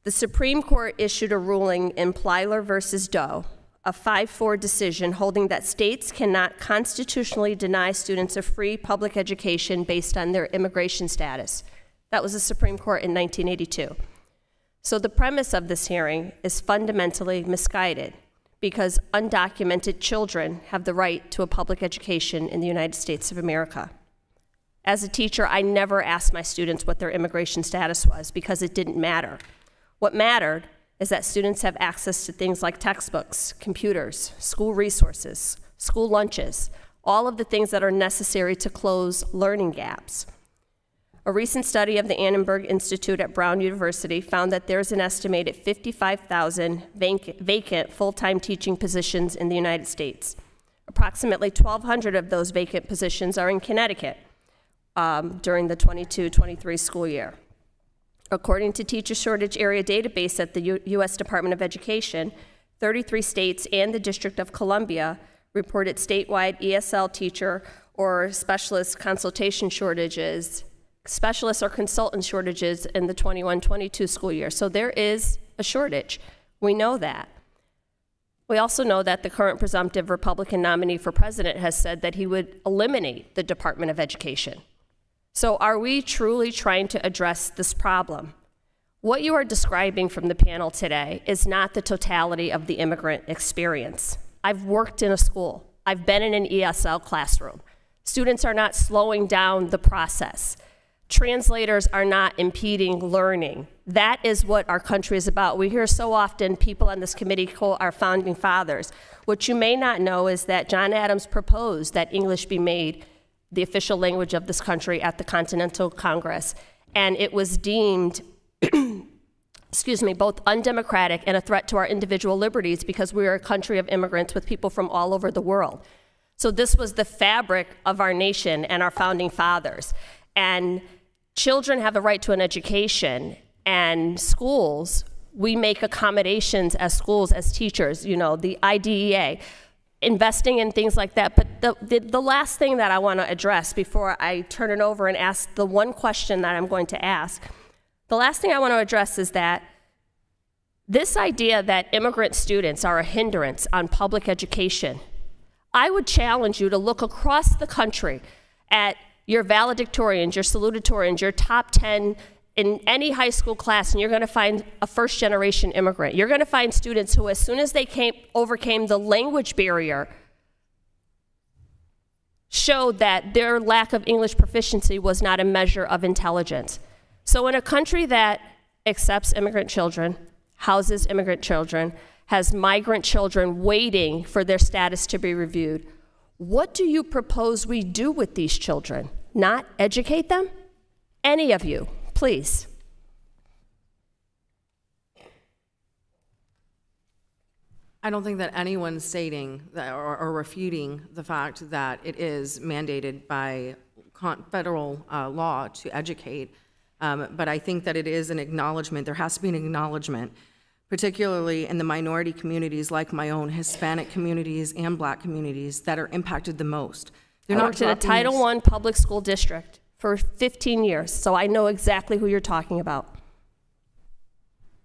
the Supreme Court issued a ruling in Plyler versus Doe, a 5-4 decision holding that states cannot constitutionally deny students a free public education based on their immigration status. That was the Supreme Court in 1982. So the premise of this hearing is fundamentally misguided, because undocumented children have the right to a public education in the United States of America. As a teacher, I never asked my students what their immigration status was, because it didn't matter. What mattered is that students have access to things like textbooks, computers, school resources, school lunches, all of the things that are necessary to close learning gaps. A recent study of the Annenberg Institute at Brown University found that there's an estimated 55,000 vacant full-time teaching positions in the United States. Approximately 1,200 of those vacant positions are in Connecticut during the 22-23 school year. According to Teacher Shortage Area Database at the U.S. Department of Education, 33 states and the District of Columbia reported statewide ESL teacher or specialist consultation shortages, specialists or consultant shortages in the 21-22 school year. So there is a shortage. We know that. We also know that the current presumptive Republican nominee for president has said that he would eliminate the Department of Education. So are we truly trying to address this problem? What you are describing from the panel today is not the totality of the immigrant experience. I've worked in a school. I've been in an ESL classroom. Students are not slowing down the process. Translators are not impeding learning. That is what our country is about. We hear so often people on this committee quote our founding fathers. What you may not know is that John Adams proposed that English be made the official language of this country at the Continental Congress, and it was deemed excuse me, both undemocratic and a threat to our individual liberties, because we are a country of immigrants with people from all over the world. So this was the fabric of our nation and our founding fathers. And children have the right to an education, and schools, we make accommodations as schools, as teachers, you know, the IDEA, investing in things like that. But the last thing that I want to address before I turn it over and ask the one question that I'm going to ask, the last thing I want to address is that this idea that immigrant students are a hindrance on public education, I would challenge you to look across the country at your valedictorians, your salutatorians, your top 10 in any high school class, and you're going to find a first-generation immigrant. You're going to find students who, as soon as they overcame the language barrier, showed that their lack of English proficiency was not a measure of intelligence. So in a country that accepts immigrant children, houses immigrant children, has migrant children waiting for their status to be reviewed. What do you propose we do with these children? Not educate them? Any of you, please. I don't think that anyone's stating that or refuting the fact that it is mandated by federal law to educate, but I think that it is an acknowledgement. There has to be an acknowledgement, particularly in the minority communities like my own, Hispanic communities and Black communities that are impacted the most. I worked in a Title I public school district for 15 years, so I know exactly who you're talking about.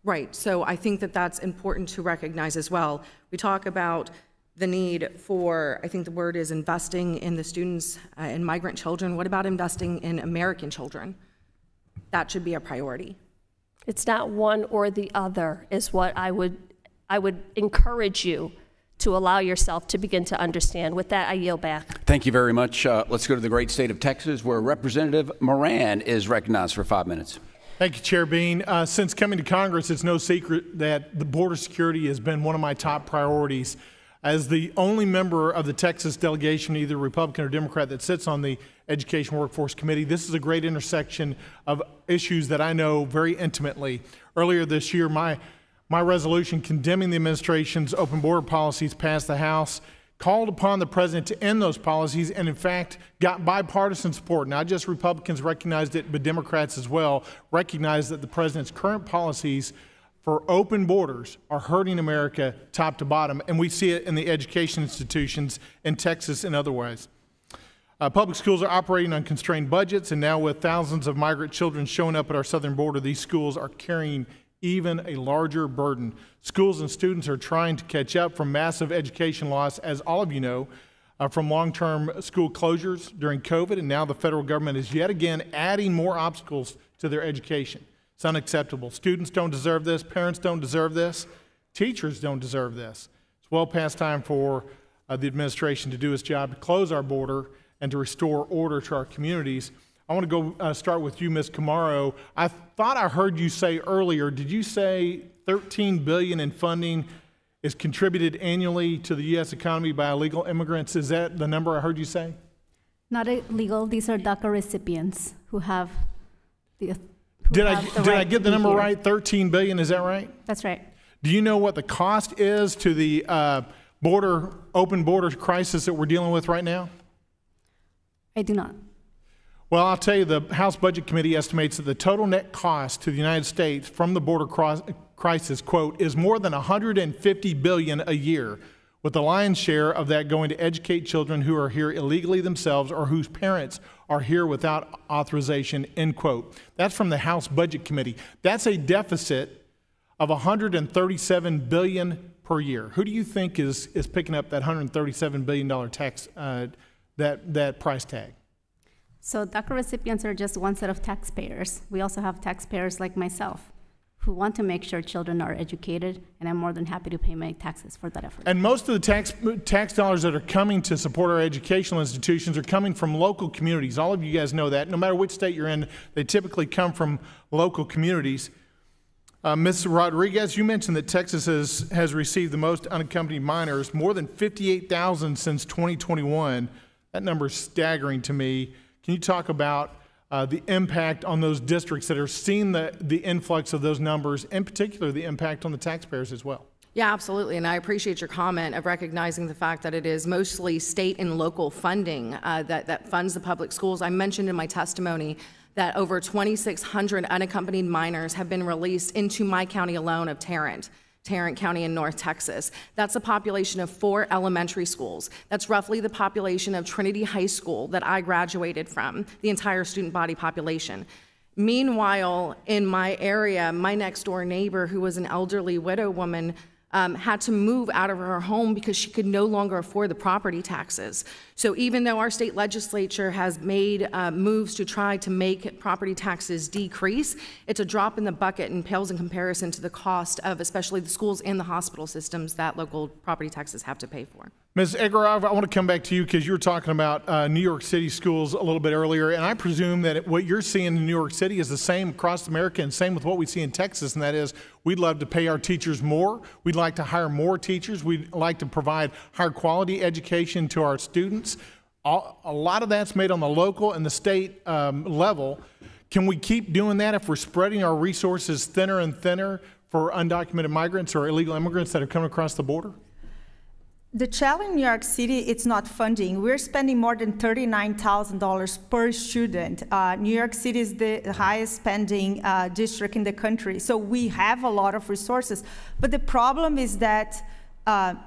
Right, so I think that that's important to recognize as well. We talk about the need for, I think the word is investing in the students and migrant children. What about investing in American children? That should be a priority. It's not one or the other is what I would encourage you to allow yourself to begin to understand. With that, I yield back. Thank you very much. Let's go to the great state of Texas, where Representative Moran is recognized for 5 minutes. Thank you, Chair Bean. Since coming to Congress, it's no secret that the border security has been one of my top priorities. As the only member of the Texas delegation, either Republican or Democrat, that sits on the Education Workforce Committee, this is a great intersection of issues that I know very intimately. Earlier this year, my resolution condemning the administration's open border policies passed the House, called upon the president to end those policies, and in fact got bipartisan support. Not just Republicans recognized it, but Democrats as well recognized that the president's current policies for open borders are hurting America top to bottom, and we see it in the education institutions in Texas and other ways. Public schools are operating on constrained budgets, and now with thousands of migrant children showing up at our southern border, these schools are carrying even a larger burden. Schools and students are trying to catch up from massive education loss, as all of you know, from long-term school closures during COVID, and now the federal government is yet again adding more obstacles to their education. It's unacceptable. Students don't deserve this. Parents don't deserve this. Teachers don't deserve this. It's well past time for the administration to do its job to close our border and to restore order to our communities. I want to go start with you, Ms. Camaro. I thought I heard you say earlier, did you say $13 billion in funding is contributed annually to the U.S. economy by illegal immigrants? Is that the number I heard you say? Not illegal. These are DACA recipients who have the Did I get the number right? 13 billion, is that right? That's right. Do you know what the cost is to the open border crisis that we're dealing with right now? I do not. Well, I'll tell you, the House Budget Committee estimates that the total net cost to the United States from the border crisis, quote, is more than $150 billion a year, with the lion's share of that going to educate children who are here illegally themselves or whose parents are here without authorization, end quote. That's from the House Budget Committee. That's a deficit of $137 billion per year. Who do you think is picking up that $137 billion tax, that price tag? So DACA recipients are just one set of taxpayers. We also have taxpayers like myself who want to make sure children are educated, and I'm more than happy to pay my taxes for that effort. And most of the tax dollars that are coming to support our educational institutions are coming from local communities. All of you guys know that. No matter which state you're in, they typically come from local communities. Ms. Rodriguez, you mentioned that Texas has received the most unaccompanied minors, more than 58,000 since 2021. That number is staggering to me. Can you talk about the impact on those districts that are seeing the influx of those numbers, in particular the impact on the taxpayers as well? Yeah, absolutely, and I appreciate your comment of recognizing the fact that it is mostly state and local funding that funds the public schools. I mentioned in my testimony that over 2,600 unaccompanied minors have been released into my county alone of Tarrant County in North Texas. That's a population of 4 elementary schools. That's roughly the population of Trinity High School that I graduated from, the entire student body population. Meanwhile, in my area, my next door neighbor, who was an elderly widow woman, had to move out of her home because she could no longer afford the property taxes. So even though our state legislature has made moves to try to make property taxes decrease, it's a drop in the bucket and pales in comparison to the cost of especially the schools and the hospital systems that local property taxes have to pay for. Ms. Egorov, I want to come back to you because you were talking about New York City schools a little bit earlier, and I presume that what you're seeing in New York City is the same across America and same with what we see in Texas, and that is we'd love to pay our teachers more. We'd like to hire more teachers. We'd like to provide higher quality education to our students. A lot of that's made on the local and the state level. Can we keep doing that if we're spreading our resources thinner and thinner for undocumented migrants or illegal immigrants that are coming across the border? The challenge in New York City, it's not funding. We're spending more than $39,000 per student. New York City is the highest spending district in the country. So we have a lot of resources. But the problem is that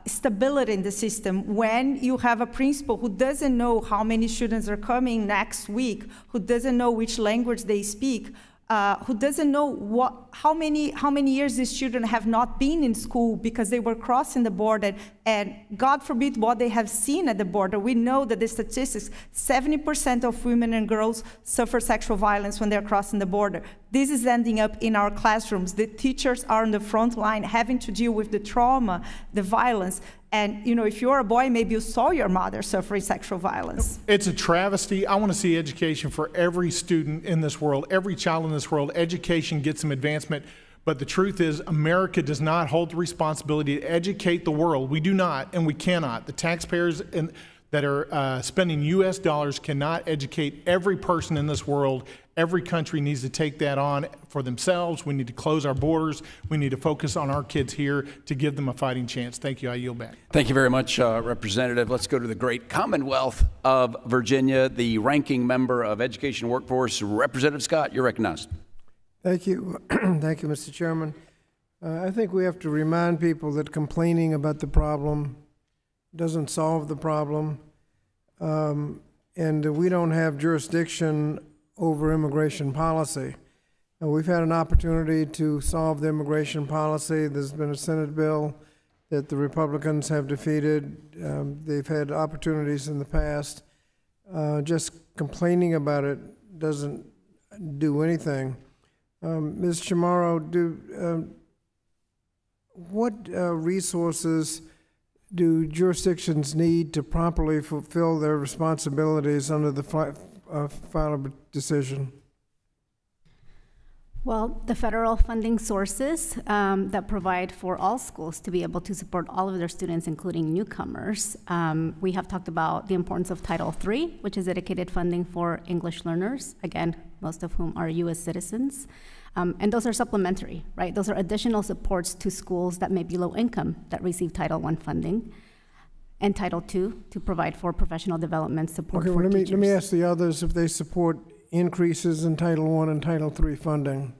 stability in the system. When you have a principal who doesn't know how many students are coming next week, who doesn't know which language they speak, who doesn't know how many years these children have not been in school because they were crossing the border, and God forbid what they have seen at the border. We know that the statistics, 70% of women and girls suffer sexual violence when they're crossing the border. This is ending up in our classrooms. The teachers are on the front line having to deal with the trauma, the violence. And if you're a boy, maybe you saw your mother suffering sexual violence. It's a travesty. I want to see education for every student in this world, every child in this world. Education gets them advancement. But the truth is, America does not hold the responsibility to educate the world. We do not, and we cannot. The taxpayers that are spending U.S. dollars cannot educate every person in this world. Every country needs to take that on for themselves. We need to close our borders. We need to focus on our kids here to give them a fighting chance. Thank you. I yield back. Thank you very much, Representative. Let's go to the great Commonwealth of Virginia, the ranking member of Education Workforce, Representative Scott. You're recognized. Thank you. Thank you, Mr. Chairman. I think we have to remind people that complaining about the problem doesn't solve the problem, and we don't have jurisdiction over immigration policy. We've had an opportunity to solve the immigration policy. There's been a Senate bill that the Republicans have defeated. They've had opportunities in the past. Just complaining about it doesn't do anything. Ms. Chamorro, what resources do jurisdictions need to properly fulfill their responsibilities under the final decision? Well, the federal funding sources that provide for all schools to be able to support all of their students, including newcomers. We have talked about the importance of Title III, which is dedicated funding for English learners, again, most of whom are U.S. citizens. And those are supplementary, right? Those are additional supports to schools that may be low income that receive Title I funding, and Title II to provide for professional development support for teachers. Let me ask the others if they support increases in Title I and Title III funding.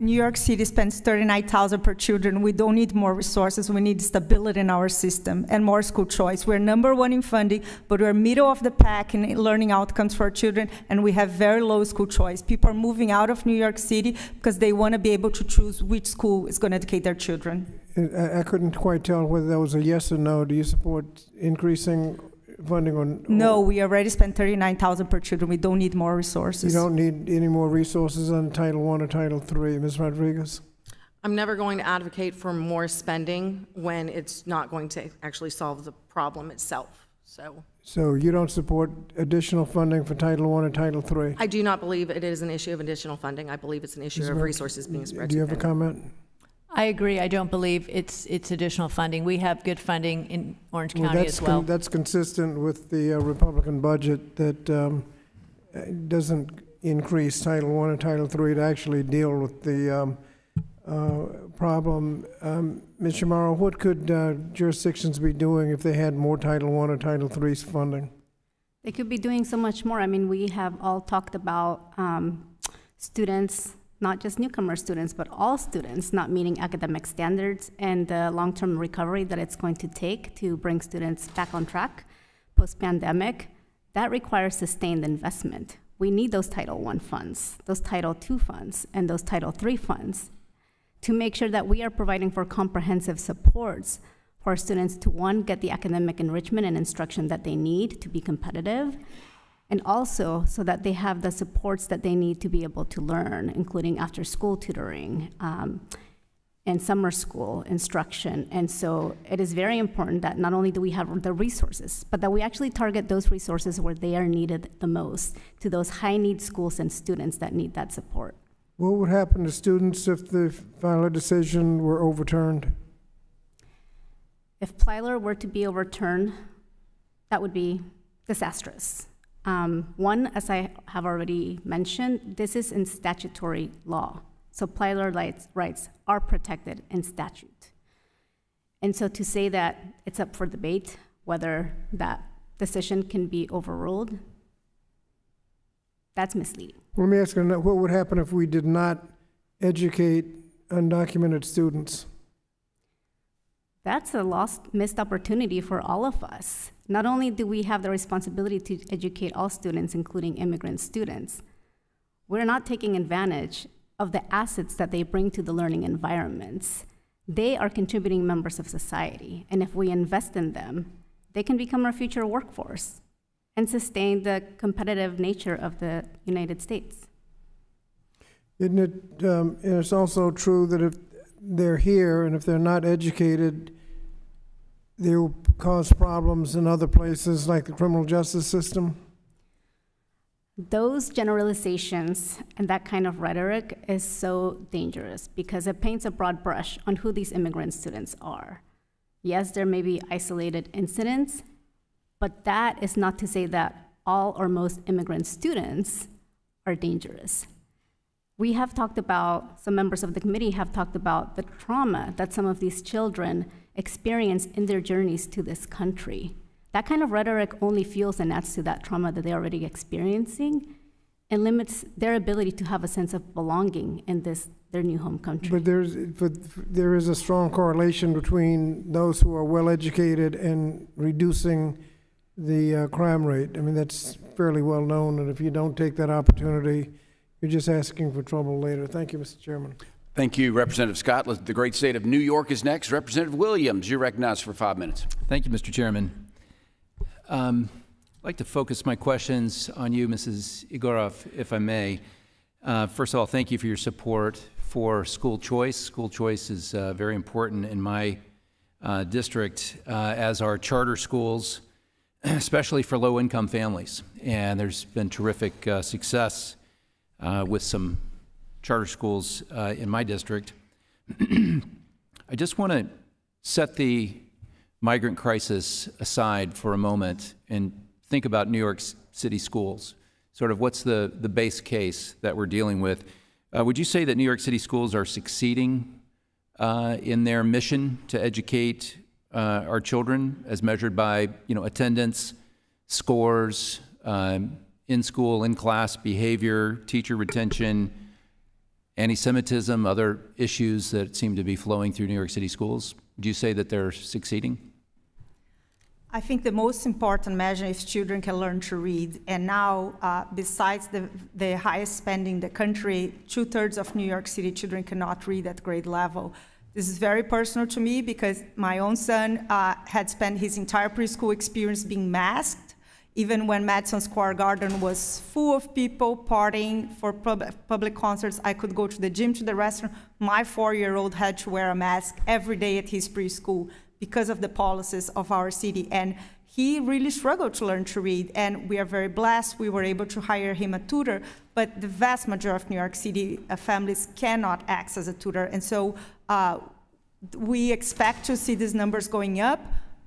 New York City spends $39,000 per children. We don't need more resources. We need stability in our system and more school choice. We're #1 in funding, but we're middle of the pack in learning outcomes for our children, and we have very low school choice. People are moving out of New York City because they want to be able to choose which school is going to educate their children. I couldn't quite tell whether that was a yes or no. Do you support increasing funding on? No, we already spent $39,000 per children. We don't need more resources. You don't need any more resources on Title I or Title III. Ms. Rodriguez? I'm never going to advocate for more spending when it's not going to actually solve the problem itself. So you don't support additional funding for Title I or Title III? I do not believe it is an issue of additional funding. I believe it's an issue of resources being spread. Do you have a comment? I agree. I don't believe it's additional funding. We have good funding in Orange County as well. That's consistent with the Republican budget that doesn't increase Title I or Title III to actually deal with the problem. Ms. Chamorro, what could jurisdictions be doing if they had more Title I or Title III funding? They could be doing so much more. I mean, we have all talked about students, not just newcomer students, but all students not meeting academic standards and the long-term recovery that it's going to take to bring students back on track post-pandemic. That requires sustained investment. We need those Title I funds, those Title II funds, and those Title III funds to make sure that we are providing for comprehensive supports for students to, one, get the academic enrichment and instruction that they need to be competitive, and also so that they have the supports that they need to be able to learn, including after-school tutoring, and summer school instruction. And so it is very important that not only do we have the resources, but that we actually target those resources where they are needed the most, to those high-need schools and students that need that support. What would happen to students if the final decision were overturned? If Plyler were to be overturned, that would be disastrous. One, as I have already mentioned, this is in statutory law. So Plyler rights are protected in statute. And so to say that it's up for debate whether that decision can be overruled, that's misleading. Let me ask you, what would happen if we did not educate undocumented students? That's a missed opportunity for all of us. Not only do we have the responsibility to educate all students, including immigrant students, we're not taking advantage of the assets that they bring to the learning environments. They are contributing members of society, and if we invest in them, they can become our future workforce and sustain the competitive nature of the United States. Isn't it, it's also true that if they're here and if they're not educated, they will cause problems in other places like the criminal justice system? Those generalizations and that kind of rhetoric is so dangerous because it paints a broad brush on who these immigrant students are. Yes, there may be isolated incidents, but that is not to say that all or most immigrant students are dangerous. We have talked about, some members of the committee have talked about the trauma that some of these children experience in their journeys to this country. That kind of rhetoric only fuels and adds to that trauma that they're already experiencing and limits their ability to have a sense of belonging in their new home country. But there is a strong correlation between those who are well educated and reducing the crime rate. I mean, that's fairly well known, and if you don't take that opportunity, you're just asking for trouble later. Thank you, Mr. Chairman. Thank you, Representative Scott. The great state of New York is next. Representative Williams, you're recognized for 5 minutes. Thank you, Mr. Chairman. I'd like to focus my questions on you, Mrs. Igorov, if I may. First of all, thank you for your support for school choice. School choice is very important in my district, as are charter schools, especially for low-income families. And there's been terrific success with some charter schools in my district. I just want to set the migrant crisis aside for a moment and think about New York City schools. Sort of what's the base case that we're dealing with? Would you say that New York City schools are succeeding in their mission to educate our children as measured by, attendance, scores, in-school, in-class behavior, teacher retention, anti-Semitism, other issues that seem to be flowing through New York City schools? Would you say that they're succeeding? I think the most important measure is children can learn to read. And now, besides the highest spending in the country, 2/3 of New York City children cannot read at grade level. This is very personal to me because my own son had spent his entire preschool experience being masked. Even when Madison Square Garden was full of people partying for public concerts, I could go to the gym, to the restaurant. My 4-year-old had to wear a mask every day at his preschool because of the policies of our city. And he really struggled to learn to read. And we are very blessed. We were able to hire him a tutor. But the vast majority of New York City families cannot access a tutor. And so we expect to see these numbers going up.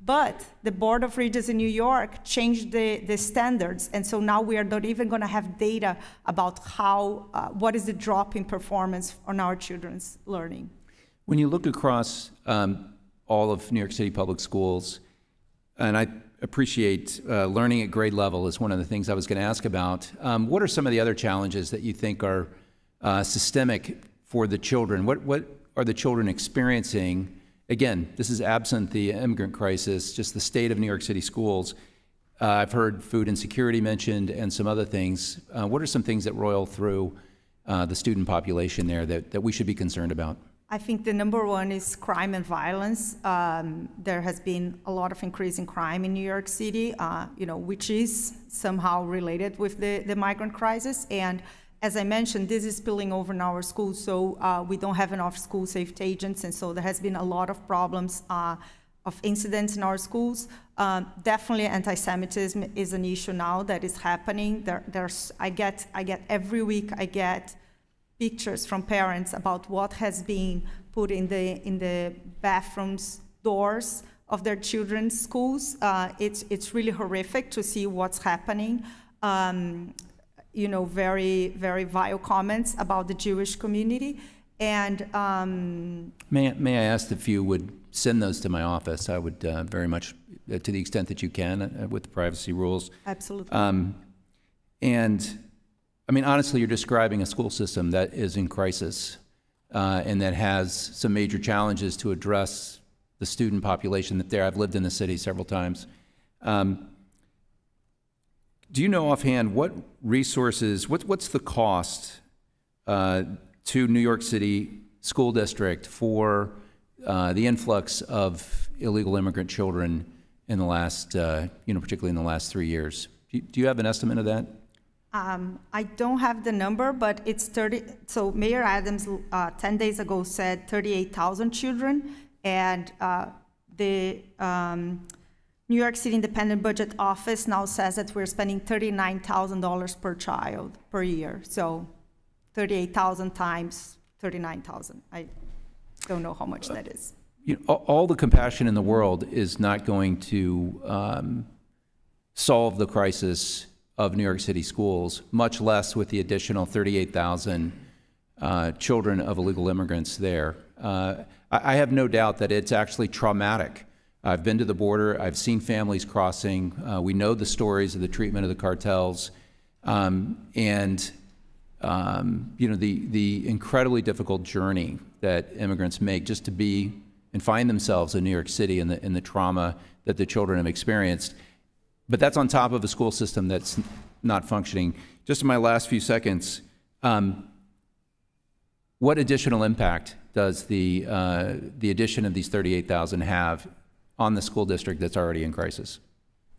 But the Board of Regents in New York changed the standards, and so now we are not even going to have data about what is the drop in performance on our children's learning. When you look across all of New York City public schools, and I appreciate learning at grade level is one of the things I was going to ask about, what are some of the other challenges that you think are systemic for the children? What are the children experiencing? Again, this is absent the immigrant crisis, just the state of New York City schools. I've heard food insecurity mentioned and some other things. What are some things that roil through the student population there that we should be concerned about? I think the number one is crime and violence. There has been a lot of increase in crime in New York City, which is somehow related with the migrant crisis. And as I mentioned, this is spilling over in our schools, so we don't have enough school safety agents, and so there has been a lot of problems of incidents in our schools. Definitely anti-Semitism is an issue now that is happening. I get every week, I get pictures from parents about what has been put in the bathrooms doors of their children's schools. It's really horrific to see what's happening. You know, very, very vile comments about the Jewish community. And may I ask if you would send those to my office? I would very much, to the extent that you can, with the privacy rules. Absolutely. And I mean, honestly, you're describing a school system that is in crisis and that has some major challenges to address the student population that there. I've lived in the city several times. Do you know offhand what resources, what's the cost to New York City School District for the influx of illegal immigrant children in the last, particularly in the last 3 years? Do you have an estimate of that? I don't have the number, but it's 30. So Mayor Adams 10 days ago said 38,000 children, and the New York City Independent Budget Office now says that we're spending $39,000 per child per year. So 38,000 times 39,000. I don't know how much that is. All the compassion in the world is not going to solve the crisis of New York City schools, much less with the additional 38,000 children of illegal immigrants there. I have no doubt that it's actually traumatic. I've been to the border. I've seen families crossing. We know the stories of the treatment of the cartels, and the incredibly difficult journey that immigrants make just to be and find themselves in New York City and the trauma that the children have experienced. But that's on top of a school system that's not functioning. Just in my last few seconds, what additional impact does the addition of these 38,000 have on the school district that's already in crisis?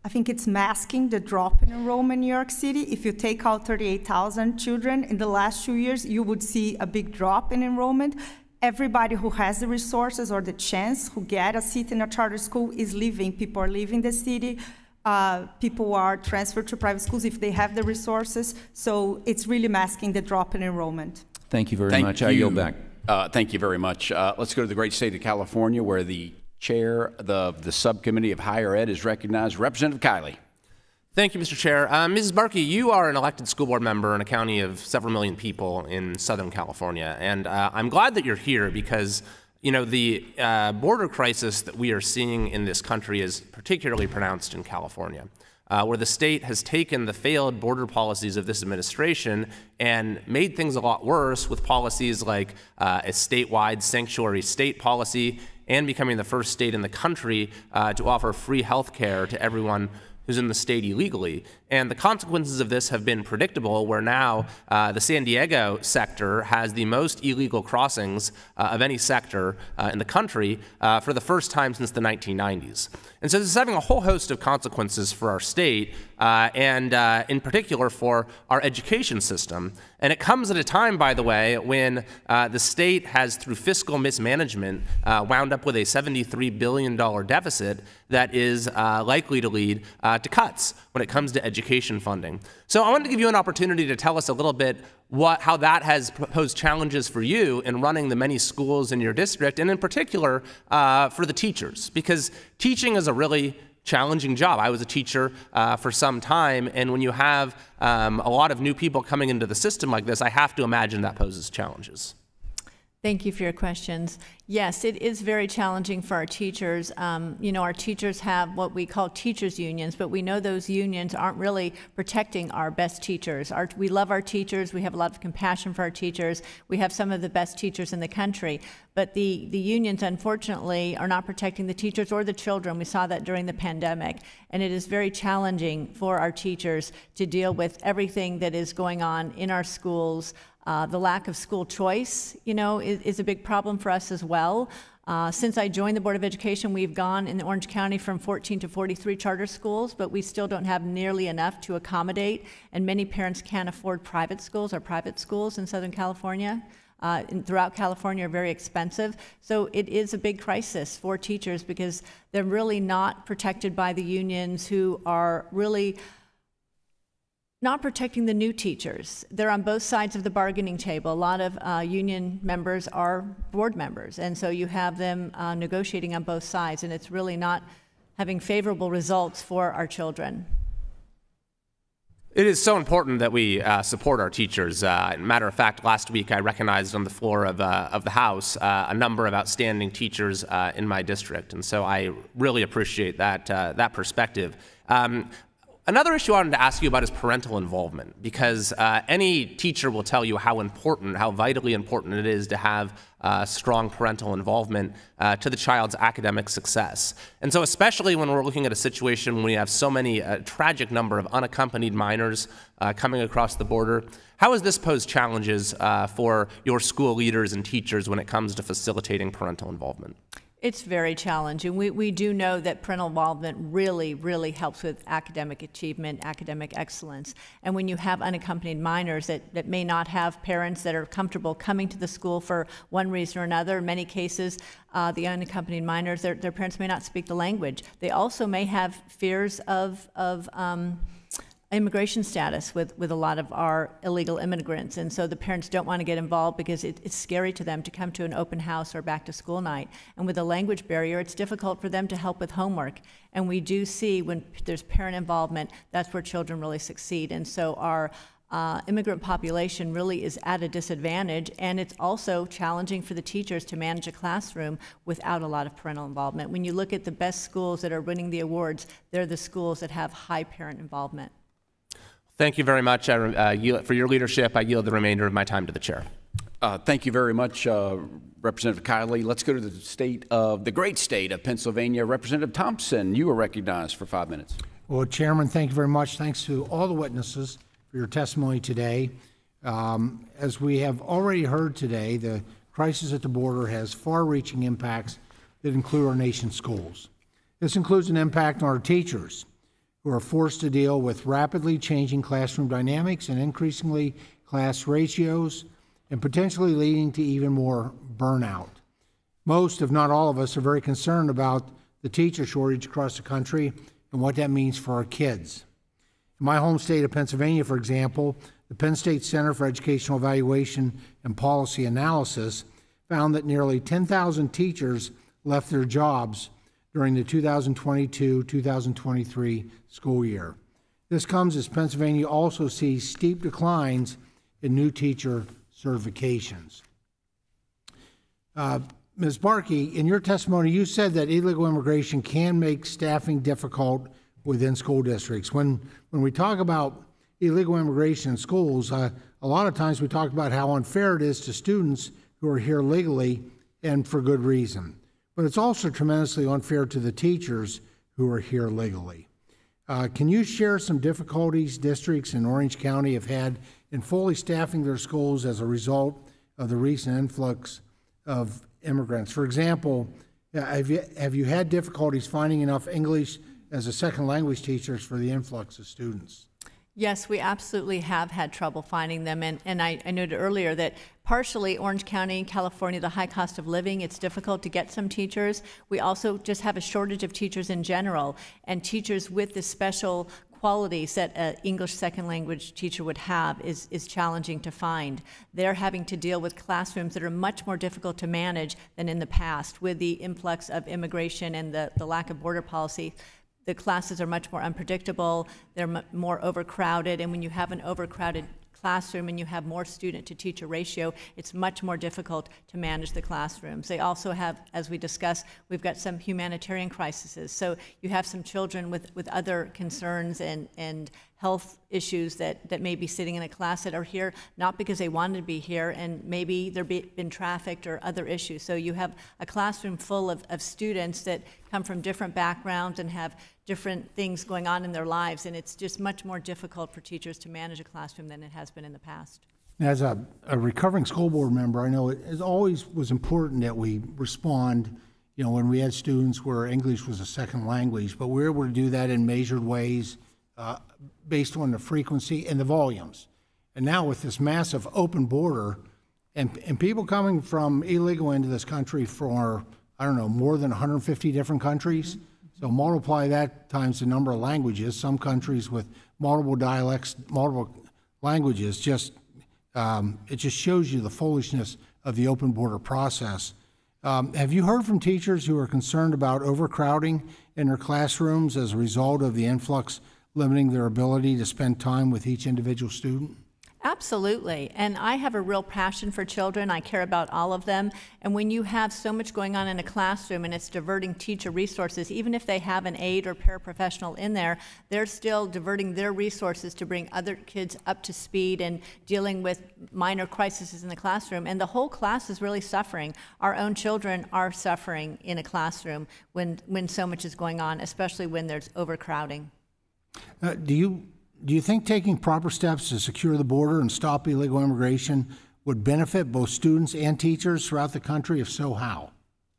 I think it's masking the drop in enrollment in New York City. If you take out 38,000 children in the last 2 years, you would see a big drop in enrollment. Everybody who has the resources or the chance who get a seat in a charter school is leaving. People are leaving the city. People are transferred to private schools if they have the resources. So it's really masking the drop in enrollment. Thank you very much. I yield back. Thank you very much. Let's go to the great state of California, where the chair of the subcommittee of higher ed is recognized. Representative Kiley. Thank you, Mr. Chair. Mrs. Barkey, you are an elected school board member in a county of several million people in Southern California, and I'm glad that you're here because, the border crisis that we are seeing in this country is particularly pronounced in California, where the state has taken the failed border policies of this administration and made things a lot worse with policies like a statewide sanctuary state policy and becoming the first state in the country to offer free health care to everyone who's in the state illegally. And the consequences of this have been predictable, where now the San Diego sector has the most illegal crossings of any sector in the country for the first time since the 1990s. And so this is having a whole host of consequences for our state and in particular for our education system. And it comes at a time, by the way, when the state has, through fiscal mismanagement, wound up with a $73 billion deficit that is likely to lead to cuts when it comes to education funding. So I wanted to give you an opportunity to tell us a little bit how that has posed challenges for you in running the many schools in your district, and in particular for the teachers, because teaching is a really challenging job. I was a teacher for some time, and when you have a lot of new people coming into the system like this, I have to imagine that poses challenges. Thank you for your questions. Yes, it is very challenging for our teachers. Our teachers have what we call teachers unions, but we know those unions aren't really protecting our best teachers. We love our teachers. We have a lot of compassion for our teachers. We have some of the best teachers in the country. But the unions, unfortunately, are not protecting the teachers or the children. We saw that during the pandemic. And it is very challenging for our teachers to deal with everything that is going on in our schools. The lack of school choice, is a big problem for us as well. Since I joined the Board of Education, we've gone in Orange County from 14 to 43 charter schools, but we still don't have nearly enough to accommodate, and many parents can't afford private schools in Southern California. Throughout California are very expensive. So it is a big crisis for teachers because they're really not protected by the unions, who are really not protecting the new teachers. They're on both sides of the bargaining table. A lot of union members are board members, and so you have them negotiating on both sides, and it's really not having favorable results for our children. It is so important that we support our teachers. Matter of fact, last week I recognized on the floor of the House a number of outstanding teachers in my district, and so I really appreciate that perspective. Another issue I wanted to ask you about is parental involvement, because any teacher will tell you how important, how vitally important it is to have strong parental involvement to the child's academic success. And so especially when we're looking at a situation when we have so many, tragic number of unaccompanied minors coming across the border, how has this posed challenges for your school leaders and teachers when it comes to facilitating parental involvement? It's very challenging. We do know that parental involvement really, really helps with academic achievement, academic excellence. And when you have unaccompanied minors that may not have parents that are comfortable coming to the school for one reason or another, in many cases, the unaccompanied minors, their parents may not speak the language. They also may have fears of immigration status with a lot of our illegal immigrants, and so the parents don't want to get involved because it's scary to them to come to an open house or back to school night. And with a language barrier, it's difficult for them to help with homework. And we do see when there's parent involvement, that's where children really succeed. And so our immigrant population really is at a disadvantage, and it's also challenging for the teachers to manage a classroom without a lot of parental involvement. When you look at the best schools that are winning the awards, they're the schools that have high parent involvement. Thank you very much for your leadership. I yield the remainder of my time to the chair. Thank you very much, Representative Kiley. Let's go to the great state of Pennsylvania. Representative Thompson, you are recognized for 5 minutes. Well, Chairman, thank you very much. Thanks to all the witnesses for your testimony today. As we have already heard today, the crisis at the border has far-reaching impacts that include our nation's schools. This includes an impact on our teachers, who are forced to deal with rapidly changing classroom dynamics and increasingly class ratios, and potentially leading to even more burnout. Most, if not all of us, are very concerned about the teacher shortage across the country and what that means for our kids. In my home state of Pennsylvania, for example, the Penn State Center for Educational Evaluation and Policy Analysis found that nearly 10,000 teachers left their jobs during the 2022-2023 school year. This comes as Pennsylvania also sees steep declines in new teacher certifications. Ms. Barkey, in your testimony, you said that illegal immigration can make staffing difficult within school districts. When we talk about illegal immigration in schools, a lot of times we talk about how unfair it is to students who are here legally and for good reason. But it's also tremendously unfair to the teachers who are here legally. Can you share some difficulties districts in Orange County have had in fully staffing their schools as a result of the recent influx of immigrants? For example, have you had difficulties finding enough English as a second language teachers for the influx of students? Yes, we absolutely have had trouble finding them, and I noted earlier that partially Orange County, California, the high cost of living, it's difficult to get some teachers. We also just have a shortage of teachers in general, and teachers with the special qualities that an English second language teacher would have is challenging to find. They're having to deal with classrooms that are much more difficult to manage than in the past. With the influx of immigration and the lack of border policy, the classes are much more unpredictable, they're more overcrowded, and when you have an overcrowded classroom and you have more student to teacher ratio, it's much more difficult to manage the classrooms. They also have, as we discussed, we've got some humanitarian crises. So you have some children with other concerns and health issues that may be sitting in a class that are here not because they wanted to be here, and maybe they're been trafficked or other issues. So you have a classroom full of students that come from different backgrounds and have different things going on in their lives, and it's just much more difficult for teachers to manage a classroom than it has been in the past. As a recovering school board member, I know it always was important that we respond, you know, when we had students where English was a second language, but we were able to do that in measured ways based on the frequency and the volumes. And now with this massive open border and people coming from illegal into this country for, I don't know, more than 150 different countries. So multiply that times the number of languages. Some countries with multiple dialects, multiple languages, just it just shows you the foolishness of the open border process. Have you heard from teachers who are concerned about overcrowding in their classrooms as a result of the influx limiting their ability to spend time with each individual student? Absolutely. And I have a real passion for children. I care about all of them. And when you have so much going on in a classroom and it's diverting teacher resources, even if they have an aide or paraprofessional in there, they're still diverting their resources to bring other kids up to speed and dealing with minor crises in the classroom. And the whole class is really suffering. Our own children are suffering in a classroom when so much is going on, especially when there's overcrowding. Do you think taking proper steps to secure the border and stop illegal immigration would benefit both students and teachers throughout the country? If so, how?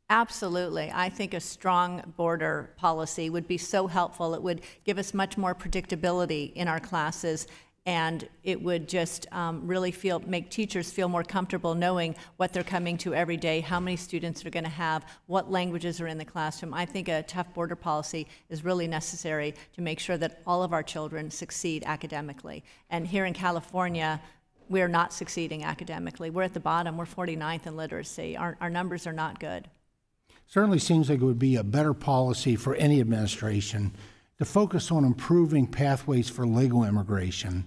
Absolutely. I think a strong border policy would be so helpful. It would give us much more predictability in our classes, and it would just really make teachers feel more comfortable knowing what they're coming to every day, how many students they're going to have, what languages are in the classroom. I think a tough border policy is really necessary to make sure that all of our children succeed academically. And here in California, we're not succeeding academically. We're at the bottom. We're 49th in literacy. Our numbers are not good. Certainly seems like it would be a better policy for any administration to focus on improving pathways for legal immigration,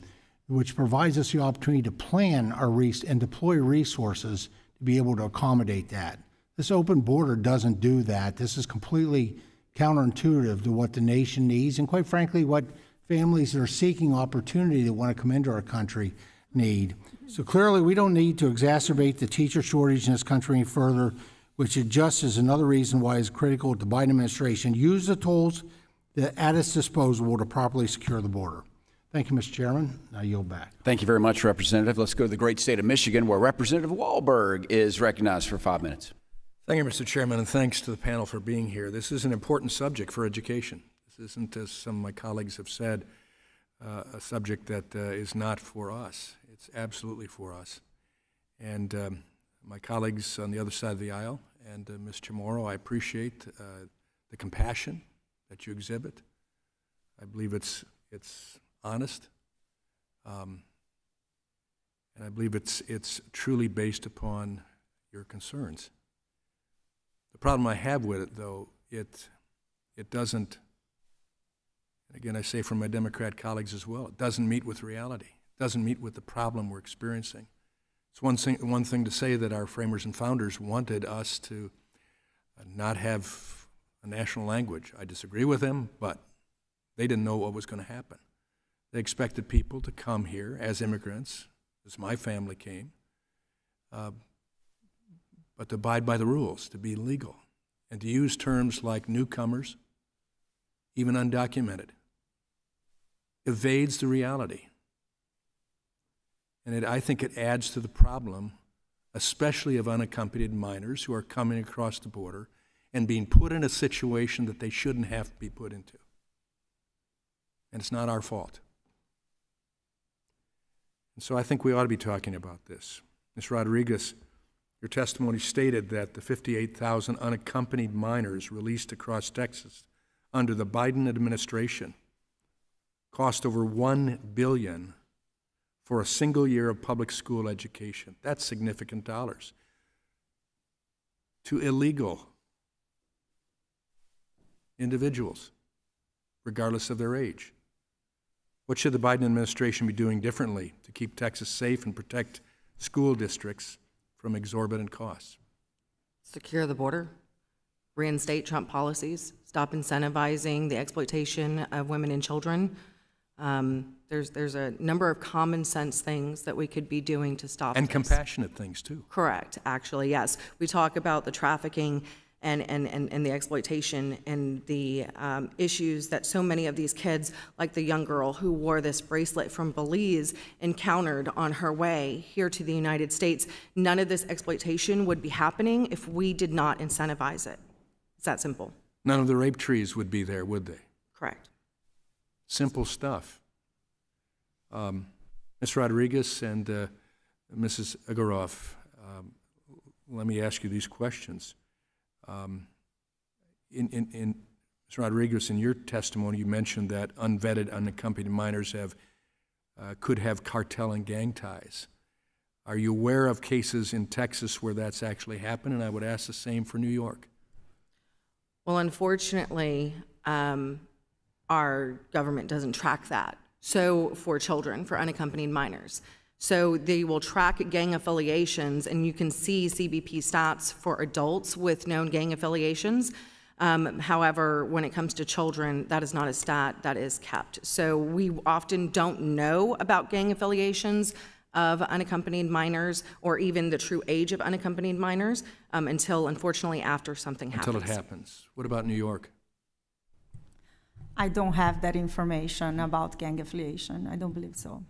which provides us the opportunity to plan and deploy resources to be able to accommodate that. This open border doesn't do that. This is completely counterintuitive to what the nation needs and, quite frankly, what families that are seeking opportunity that want to come into our country need. So clearly we don't need to exacerbate the teacher shortage in this country any further, which just is another reason why it's critical that the Biden administration use the tools at its disposal to properly secure the border. Thank you, Mr. Chairman. I yield back. Thank you very much, Representative. Let's go to the great state of Michigan, where Representative Wahlberg is recognized for 5 minutes. Thank you, Mr. Chairman, and thanks to the panel for being here. This is an important subject for education. This isn't, as some of my colleagues have said, a subject that is not for us. It's absolutely for us. And my colleagues on the other side of the aisle and Ms. Chamorro, I appreciate the compassion that you exhibit. I believe it's honest, and I believe it's truly based upon your concerns. The problem I have with it, though, it doesn't, and again I say from my Democrat colleagues as well, it doesn't meet with reality. It doesn't meet with the problem we're experiencing. It's one thing to say that our framers and founders wanted us to not have a national language. I disagree with them, but they didn't know what was going to happen. They expected people to come here as immigrants, as my family came, but to abide by the rules, to be legal, and to use terms like newcomers, even undocumented, evades the reality. And I think it adds to the problem, especially of unaccompanied minors who are coming across the border and being put in a situation that they shouldn't have to be put into. And it's not our fault. And so I think we ought to be talking about this. Ms. Rodriguez, your testimony stated that the 58,000 unaccompanied minors released across Texas under the Biden administration cost over $1 billion for a single year of public school education. That's significant dollars. To illegal individuals, regardless of their age. What should the Biden administration be doing differently to keep Texas safe and protect school districts from exorbitant costs? Secure the border, reinstate Trump policies, stop incentivizing the exploitation of women and children. There's a number of common sense things that we could be doing to stop and this. Compassionate things too. Correct, actually, yes. We talk about the trafficking and the exploitation and the issues that so many of these kids, like the young girl who wore this bracelet from Belize, encountered on her way here to the United States. None of this exploitation would be happening if we did not incentivize it. It's that simple. None of the rape trees would be there, would they? Correct. Simple stuff. Ms. Rodriguez and Mrs. Igoroff, let me ask you these questions. Ms. Rodriguez, in your testimony, you mentioned that unvetted, unaccompanied minors could have cartel and gang ties. Are you aware of cases in Texas where that's actually happened? And I would ask the same for New York. Well, unfortunately, our government doesn't track that. So for children, for unaccompanied minors. So they will track gang affiliations, and you can see CBP stats for adults with known gang affiliations. However, when it comes to children, that is not a stat that is kept. So we often don't know about gang affiliations of unaccompanied minors, or even the true age of unaccompanied minors, until, unfortunately, after something happens. Until it happens. What about New York? I don't have that information about gang affiliation. I don't believe so.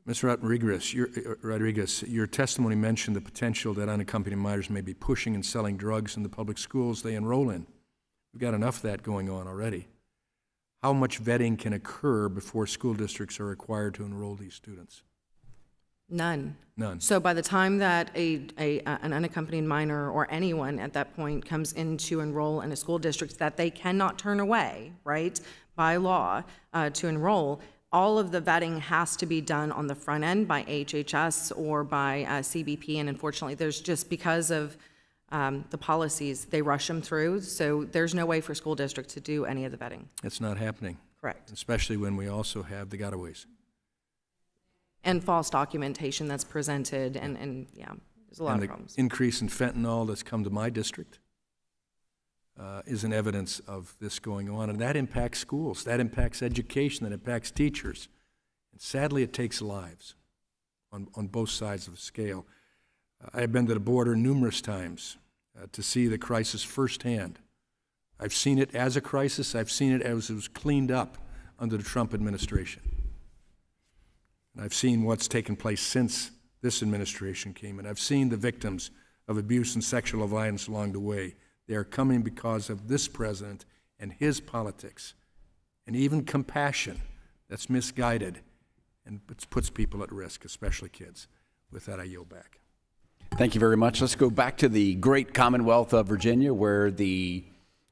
Ms. Rodriguez, your testimony mentioned the potential that unaccompanied minors may be pushing and selling drugs in the public schools they enroll in. We've got enough of that going on already. How much vetting can occur before school districts are required to enroll these students? None. None. So by the time that an unaccompanied minor or anyone at that point comes in to enroll in a school district that they cannot turn away, right, by law to enroll, all of the vetting has to be done on the front end by HHS or by CBP, and unfortunately there's just, because of the policies, they rush them through, so there's no way for school districts to do any of the vetting. It's not happening. Correct. Especially when we also have the gotaways. And false documentation that's presented, and yeah, there's a lot of problems. The increase in fentanyl that's come to my district is an evidence of this going on, and that impacts schools, that impacts education, that impacts teachers. And sadly, it takes lives on both sides of the scale. I have been to the border numerous times to see the crisis firsthand. I've seen it as a crisis. I've seen it as it was cleaned up under the Trump administration. And I've seen what's taken place since this administration came in. I've seen the victims of abuse and sexual violence along the way. They are coming because of this president and his politics, and even compassion that's misguided and puts people at risk, especially kids. With that, I yield back. Thank you very much. Let's go back to the great Commonwealth of Virginia, where the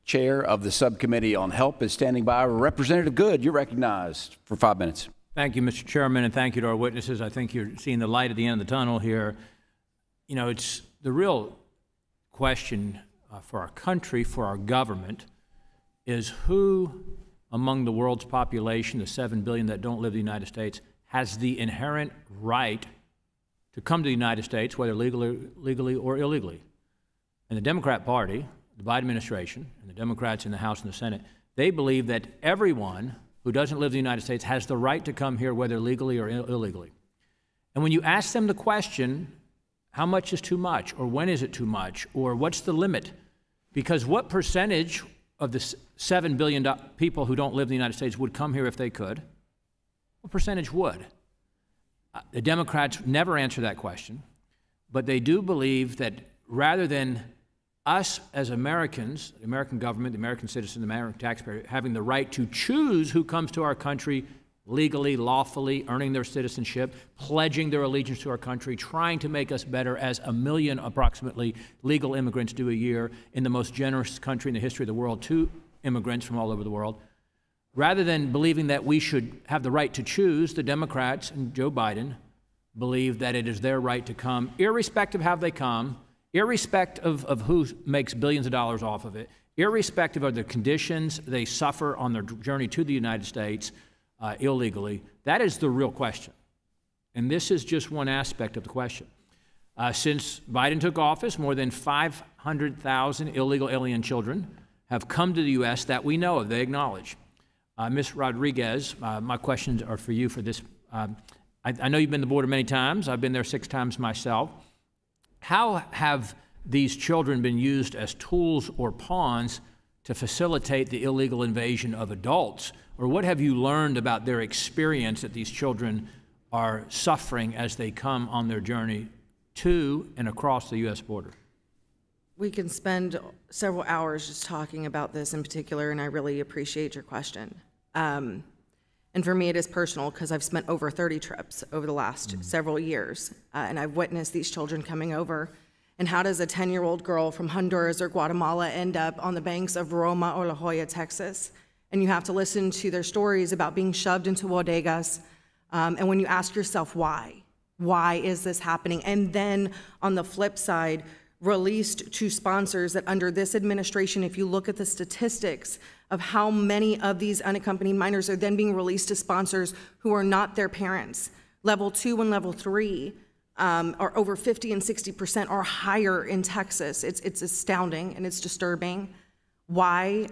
chair of the subcommittee on help is standing by. Representative Good, you're recognized for 5 minutes. Thank you, Mr. Chairman, and thank you to our witnesses. I think you're seeing the light at the end of the tunnel here. You know, it's the real question for our country, for our government, is who among the world's population, the 7 billion that don't live in the United States, has the inherent right to come to the United States, whether legally or illegally. And the Democrat Party, the Biden administration, and the Democrats in the House and the Senate, they believe that everyone who doesn't live in the United States has the right to come here, whether legally or illegally. And when you ask them the question, how much is too much, or when is it too much, or what's the limit? Because what percentage of the 7 billion people who don't live in the United States would come here if they could? What percentage would? The Democrats never answer that question, but they do believe that rather than us as Americans, the American government, the American citizen, the American taxpayer, having the right to choose who comes to our country legally, lawfully, earning their citizenship, pledging their allegiance to our country, trying to make us better, as 1 million approximately legal immigrants do a year in the most generous country in the history of the world to immigrants from all over the world. Rather than believing that we should have the right to choose, the Democrats and Joe Biden believe that it is their right to come, irrespective of how they come, irrespective of who makes billions of dollars off of it, irrespective of the conditions they suffer on their journey to the United States illegally. That is the real question. And this is just one aspect of the question. Since Biden took office, more than 500,000 illegal alien children have come to the U.S. that we know of, they acknowledge. Ms. Rodriguez, my questions are for you for this. I know you've been to the border many times. I've been there 6 times myself. How have these children been used as tools or pawns to facilitate the illegal invasion of adults? Or what have you learned about their experience that these children are suffering as they come on their journey to and across the U.S. border? We can spend several hours just talking about this in particular, and I really appreciate your question. And for me, it is personal because I've spent over 30 trips over the last several years, and I've witnessed these children coming over. And how does a 10-year-old girl from Honduras or Guatemala end up on the banks of Roma or La Jolla, Texas? And you have to listen to their stories about being shoved into bodegas. And when you ask yourself why is this happening? And then on the flip side, released to sponsors that under this administration, if you look at the statistics of how many of these unaccompanied minors are then being released to sponsors who are not their parents, level 2 and level 3 are over 50 and 60% or higher in Texas. It's astounding and it's disturbing. Why?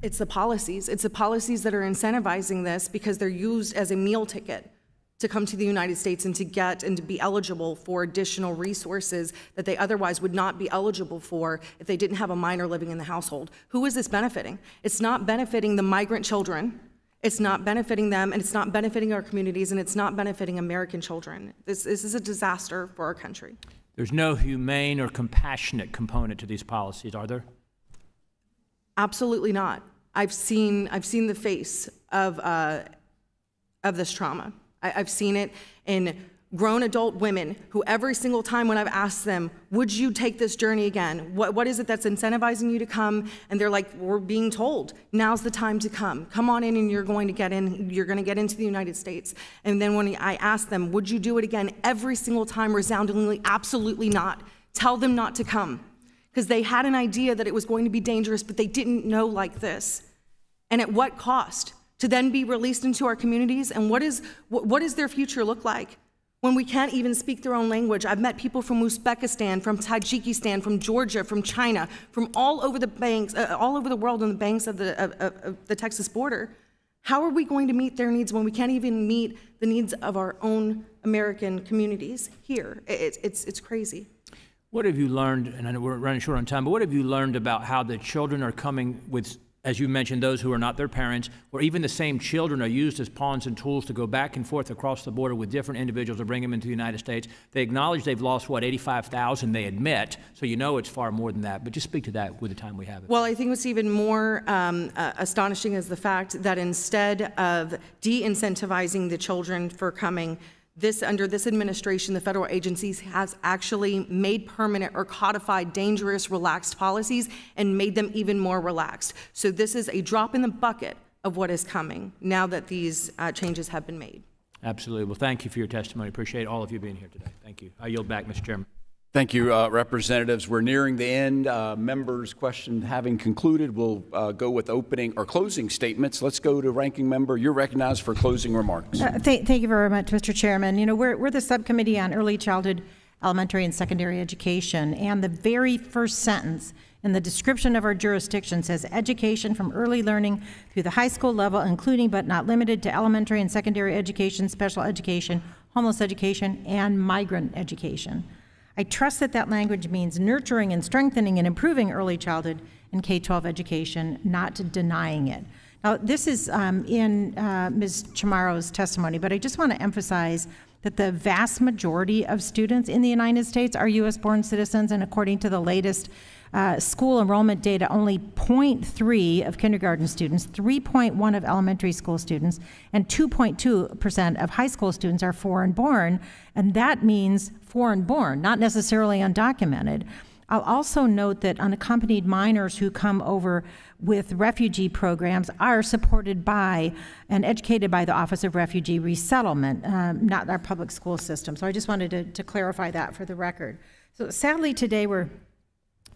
It's the policies. It's the policies that are incentivizing this because they're used as a meal ticket to come to the United States and to get and to be eligible for additional resources that they otherwise would not be eligible for if they didn't have a minor living in the household. Who is this benefiting? It's not benefiting the migrant children. It's not benefiting them, and it's not benefiting our communities, and it's not benefiting American children. This is a disaster for our country. There's no humane or compassionate component to these policies, are there? Absolutely not. I've seen the face of this trauma. I've seen it in grown adult women who every single time when I've asked them, would you take this journey again? What is it that's incentivizing you to come? And they're like, we're being told, now's the time to come. Come on in and you're going to get into the United States. And then when I ask them, would you do it again? Every single time, resoundingly, absolutely not. Tell them not to come. Because they had an idea that it was going to be dangerous, but they didn't know like this. And at what cost? To then be released into our communities? And what does their future look like when we can't even speak their own language? I've met people from Uzbekistan, from Tajikistan, from Georgia, from China, from all over the banks, all over the world on the banks of the Texas border. How are we going to meet their needs when we can't even meet the needs of our own American communities here? It's crazy. What have you learned, and I know we're running short on time, but what have you learned about how the children are coming with, as you mentioned, those who are not their parents, or even the same children are used as pawns and tools to go back and forth across the border with different individuals to bring them into the United States? They acknowledge they've lost, 85,000 they admit, so you know it's far more than that, but just speak to that with the time we have. Well, I think what's even more astonishing is the fact that instead of de-incentivizing the children for coming, under this administration, the federal agencies has actually made permanent or codified dangerous, relaxed policies and made them even more relaxed. So this is a drop in the bucket of what is coming now that these changes have been made. Absolutely. Well, thank you for your testimony. Appreciate all of you being here today. Thank you. I yield back, Mr. Chairman. Thank you, representatives. We're nearing the end. Members' question having concluded, we'll go with opening or closing statements. Let's go to Ranking Member. You're recognized for closing remarks. Thank you very much, Mr. Chairman. You know, we're the subcommittee on early childhood, elementary, and secondary education, and the very first sentence in the description of our jurisdiction says education from early learning through the high school level, including but not limited to elementary and secondary education, special education, homeless education, and migrant education. I trust that language means nurturing and strengthening and improving early childhood and K-12 education, not denying it. Now, this is in Ms. Chamaro's testimony, but I just want to emphasize that the vast majority of students in the United States are U.S.-born citizens, and according to the latest school enrollment data, only 0.3 of kindergarten students, 3.1 of elementary school students, and 2.2% of high school students are foreign-born, and that means foreign-born, not necessarily undocumented. I'll also note that unaccompanied minors who come over with refugee programs are supported by and educated by the Office of Refugee Resettlement, not our public school system. So I just wanted to clarify that for the record. So sadly today we're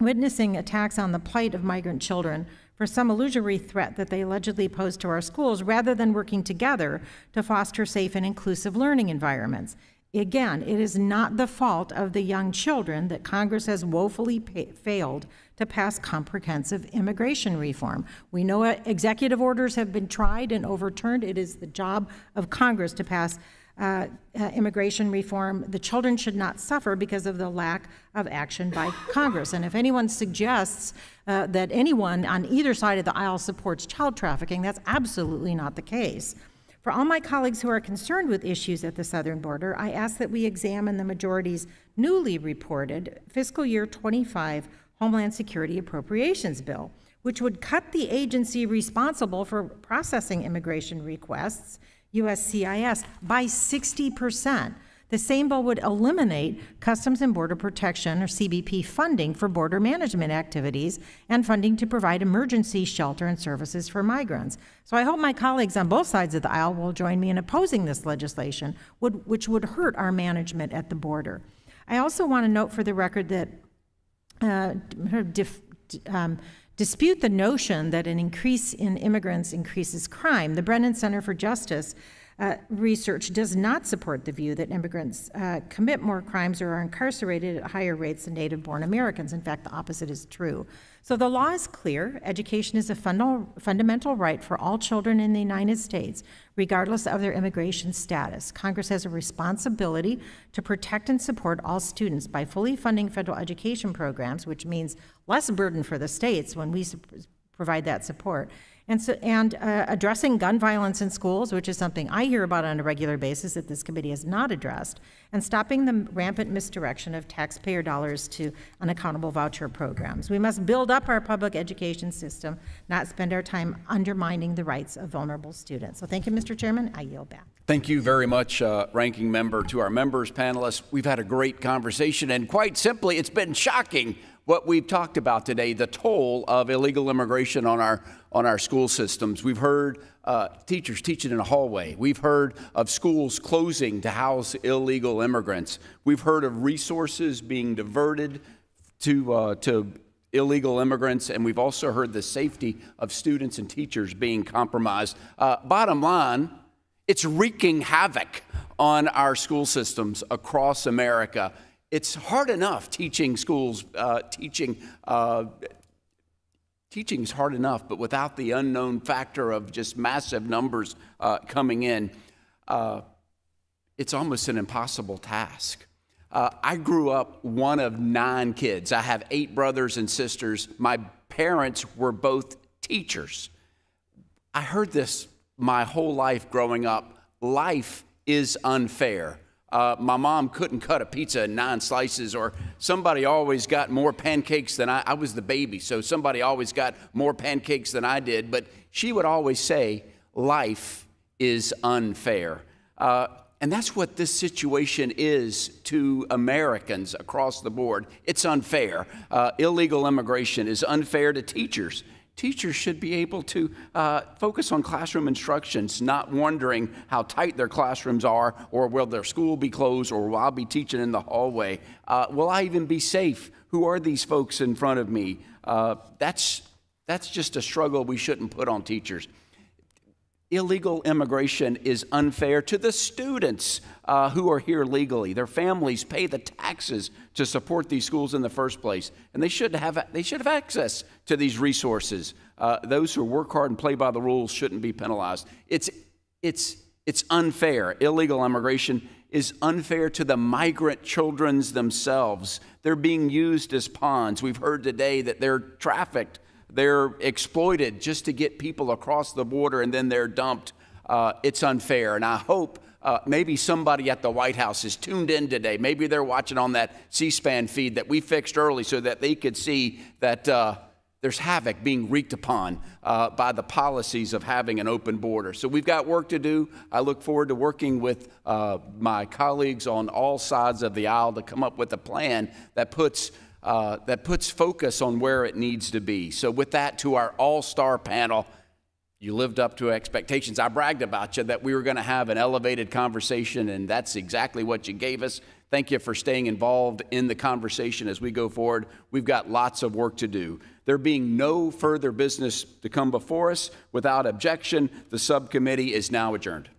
witnessing attacks on the plight of migrant children for some illusory threat that they allegedly pose to our schools rather than working together to foster safe and inclusive learning environments. Again, it is not the fault of the young children that Congress has woefully failed to pass comprehensive immigration reform. We know executive orders have been tried and overturned. It is the job of Congress to pass immigration reform, the children should not suffer because of the lack of action by Congress. And if anyone suggests that anyone on either side of the aisle supports child trafficking, that's absolutely not the case. For all my colleagues who are concerned with issues at the southern border, I ask that we examine the majority's newly reported fiscal year 25 Homeland Security Appropriations Bill, which would cut the agency responsible for processing immigration requests, USCIS, by 60%. The same bill would eliminate Customs and Border Protection, or CBP, funding for border management activities and funding to provide emergency shelter and services for migrants. So I hope my colleagues on both sides of the aisle will join me in opposing this legislation, which would hurt our management at the border. I also want to note for the record that dispute the notion that an increase in immigrants increases crime. The Brennan Center for Justice research does not support the view that immigrants commit more crimes or are incarcerated at higher rates than native-born Americans. In fact, the opposite is true. So the law is clear. Education is a fundamental right for all children in the United States, regardless of their immigration status. Congress has a responsibility to protect and support all students by fully funding federal education programs, which means less burden for the states when we provide that support. And addressing gun violence in schools, which is something I hear about on a regular basis that this committee has not addressed, and stopping the rampant misdirection of taxpayer dollars to unaccountable voucher programs. We must build up our public education system, not spend our time undermining the rights of vulnerable students. So thank you, Mr. Chairman. I yield back. Thank you very much, Ranking Member. To our members, panelists, we've had a great conversation, and quite simply, it's been shocking what we've talked about today, the toll of illegal immigration on our school systems. We've heard teachers teaching in a hallway. We've heard of schools closing to house illegal immigrants. We've heard of resources being diverted to illegal immigrants, and we've also heard the safety of students and teachers being compromised. Bottom line, it's wreaking havoc on our school systems across America. It's hard enough teaching schools, teaching is hard enough, but without the unknown factor of just massive numbers coming in, it's almost an impossible task. I grew up one of 9 kids. I have 8 brothers and sisters. My parents were both teachers. I heard this my whole life growing up. Life is unfair. My mom couldn't cut a pizza in 9 slices, or somebody always got more pancakes than I was the baby, so somebody always got more pancakes than I did. But she would always say, life is unfair. And that's what this situation is to Americans across the board. It's unfair. Illegal immigration is unfair to teachers. Teachers should be able to focus on classroom instructions, not wondering how tight their classrooms are, or will their school be closed, or will I be teaching in the hallway? Will I even be safe? Who are these folks in front of me? That's just a struggle we shouldn't put on teachers. Illegal immigration is unfair to the students who are here legally. Their families pay the taxes to support these schools in the first place, and they should have access to these resources. Those who work hard and play by the rules shouldn't be penalized. It's unfair. Illegal immigration is unfair to the migrant children themselves. They're being used as pawns. We've heard today that they're trafficked. They're exploited just to get people across the border, and then they're dumped. It's unfair, and I hope maybe somebody at the White House is tuned in today. Maybe they're watching on that C-SPAN feed that we fixed early so that they could see that there's havoc being wreaked upon by the policies of having an open border. So we've got work to do. I look forward to working with my colleagues on all sides of the aisle to come up with a plan that puts focus on where it needs to be. So with that, to our all-star panel, you lived up to expectations. I bragged about you that we were going to have an elevated conversation, and that's exactly what you gave us. Thank you for staying involved in the conversation as we go forward. We've got lots of work to do. There being no further business to come before us, without objection, the subcommittee is now adjourned.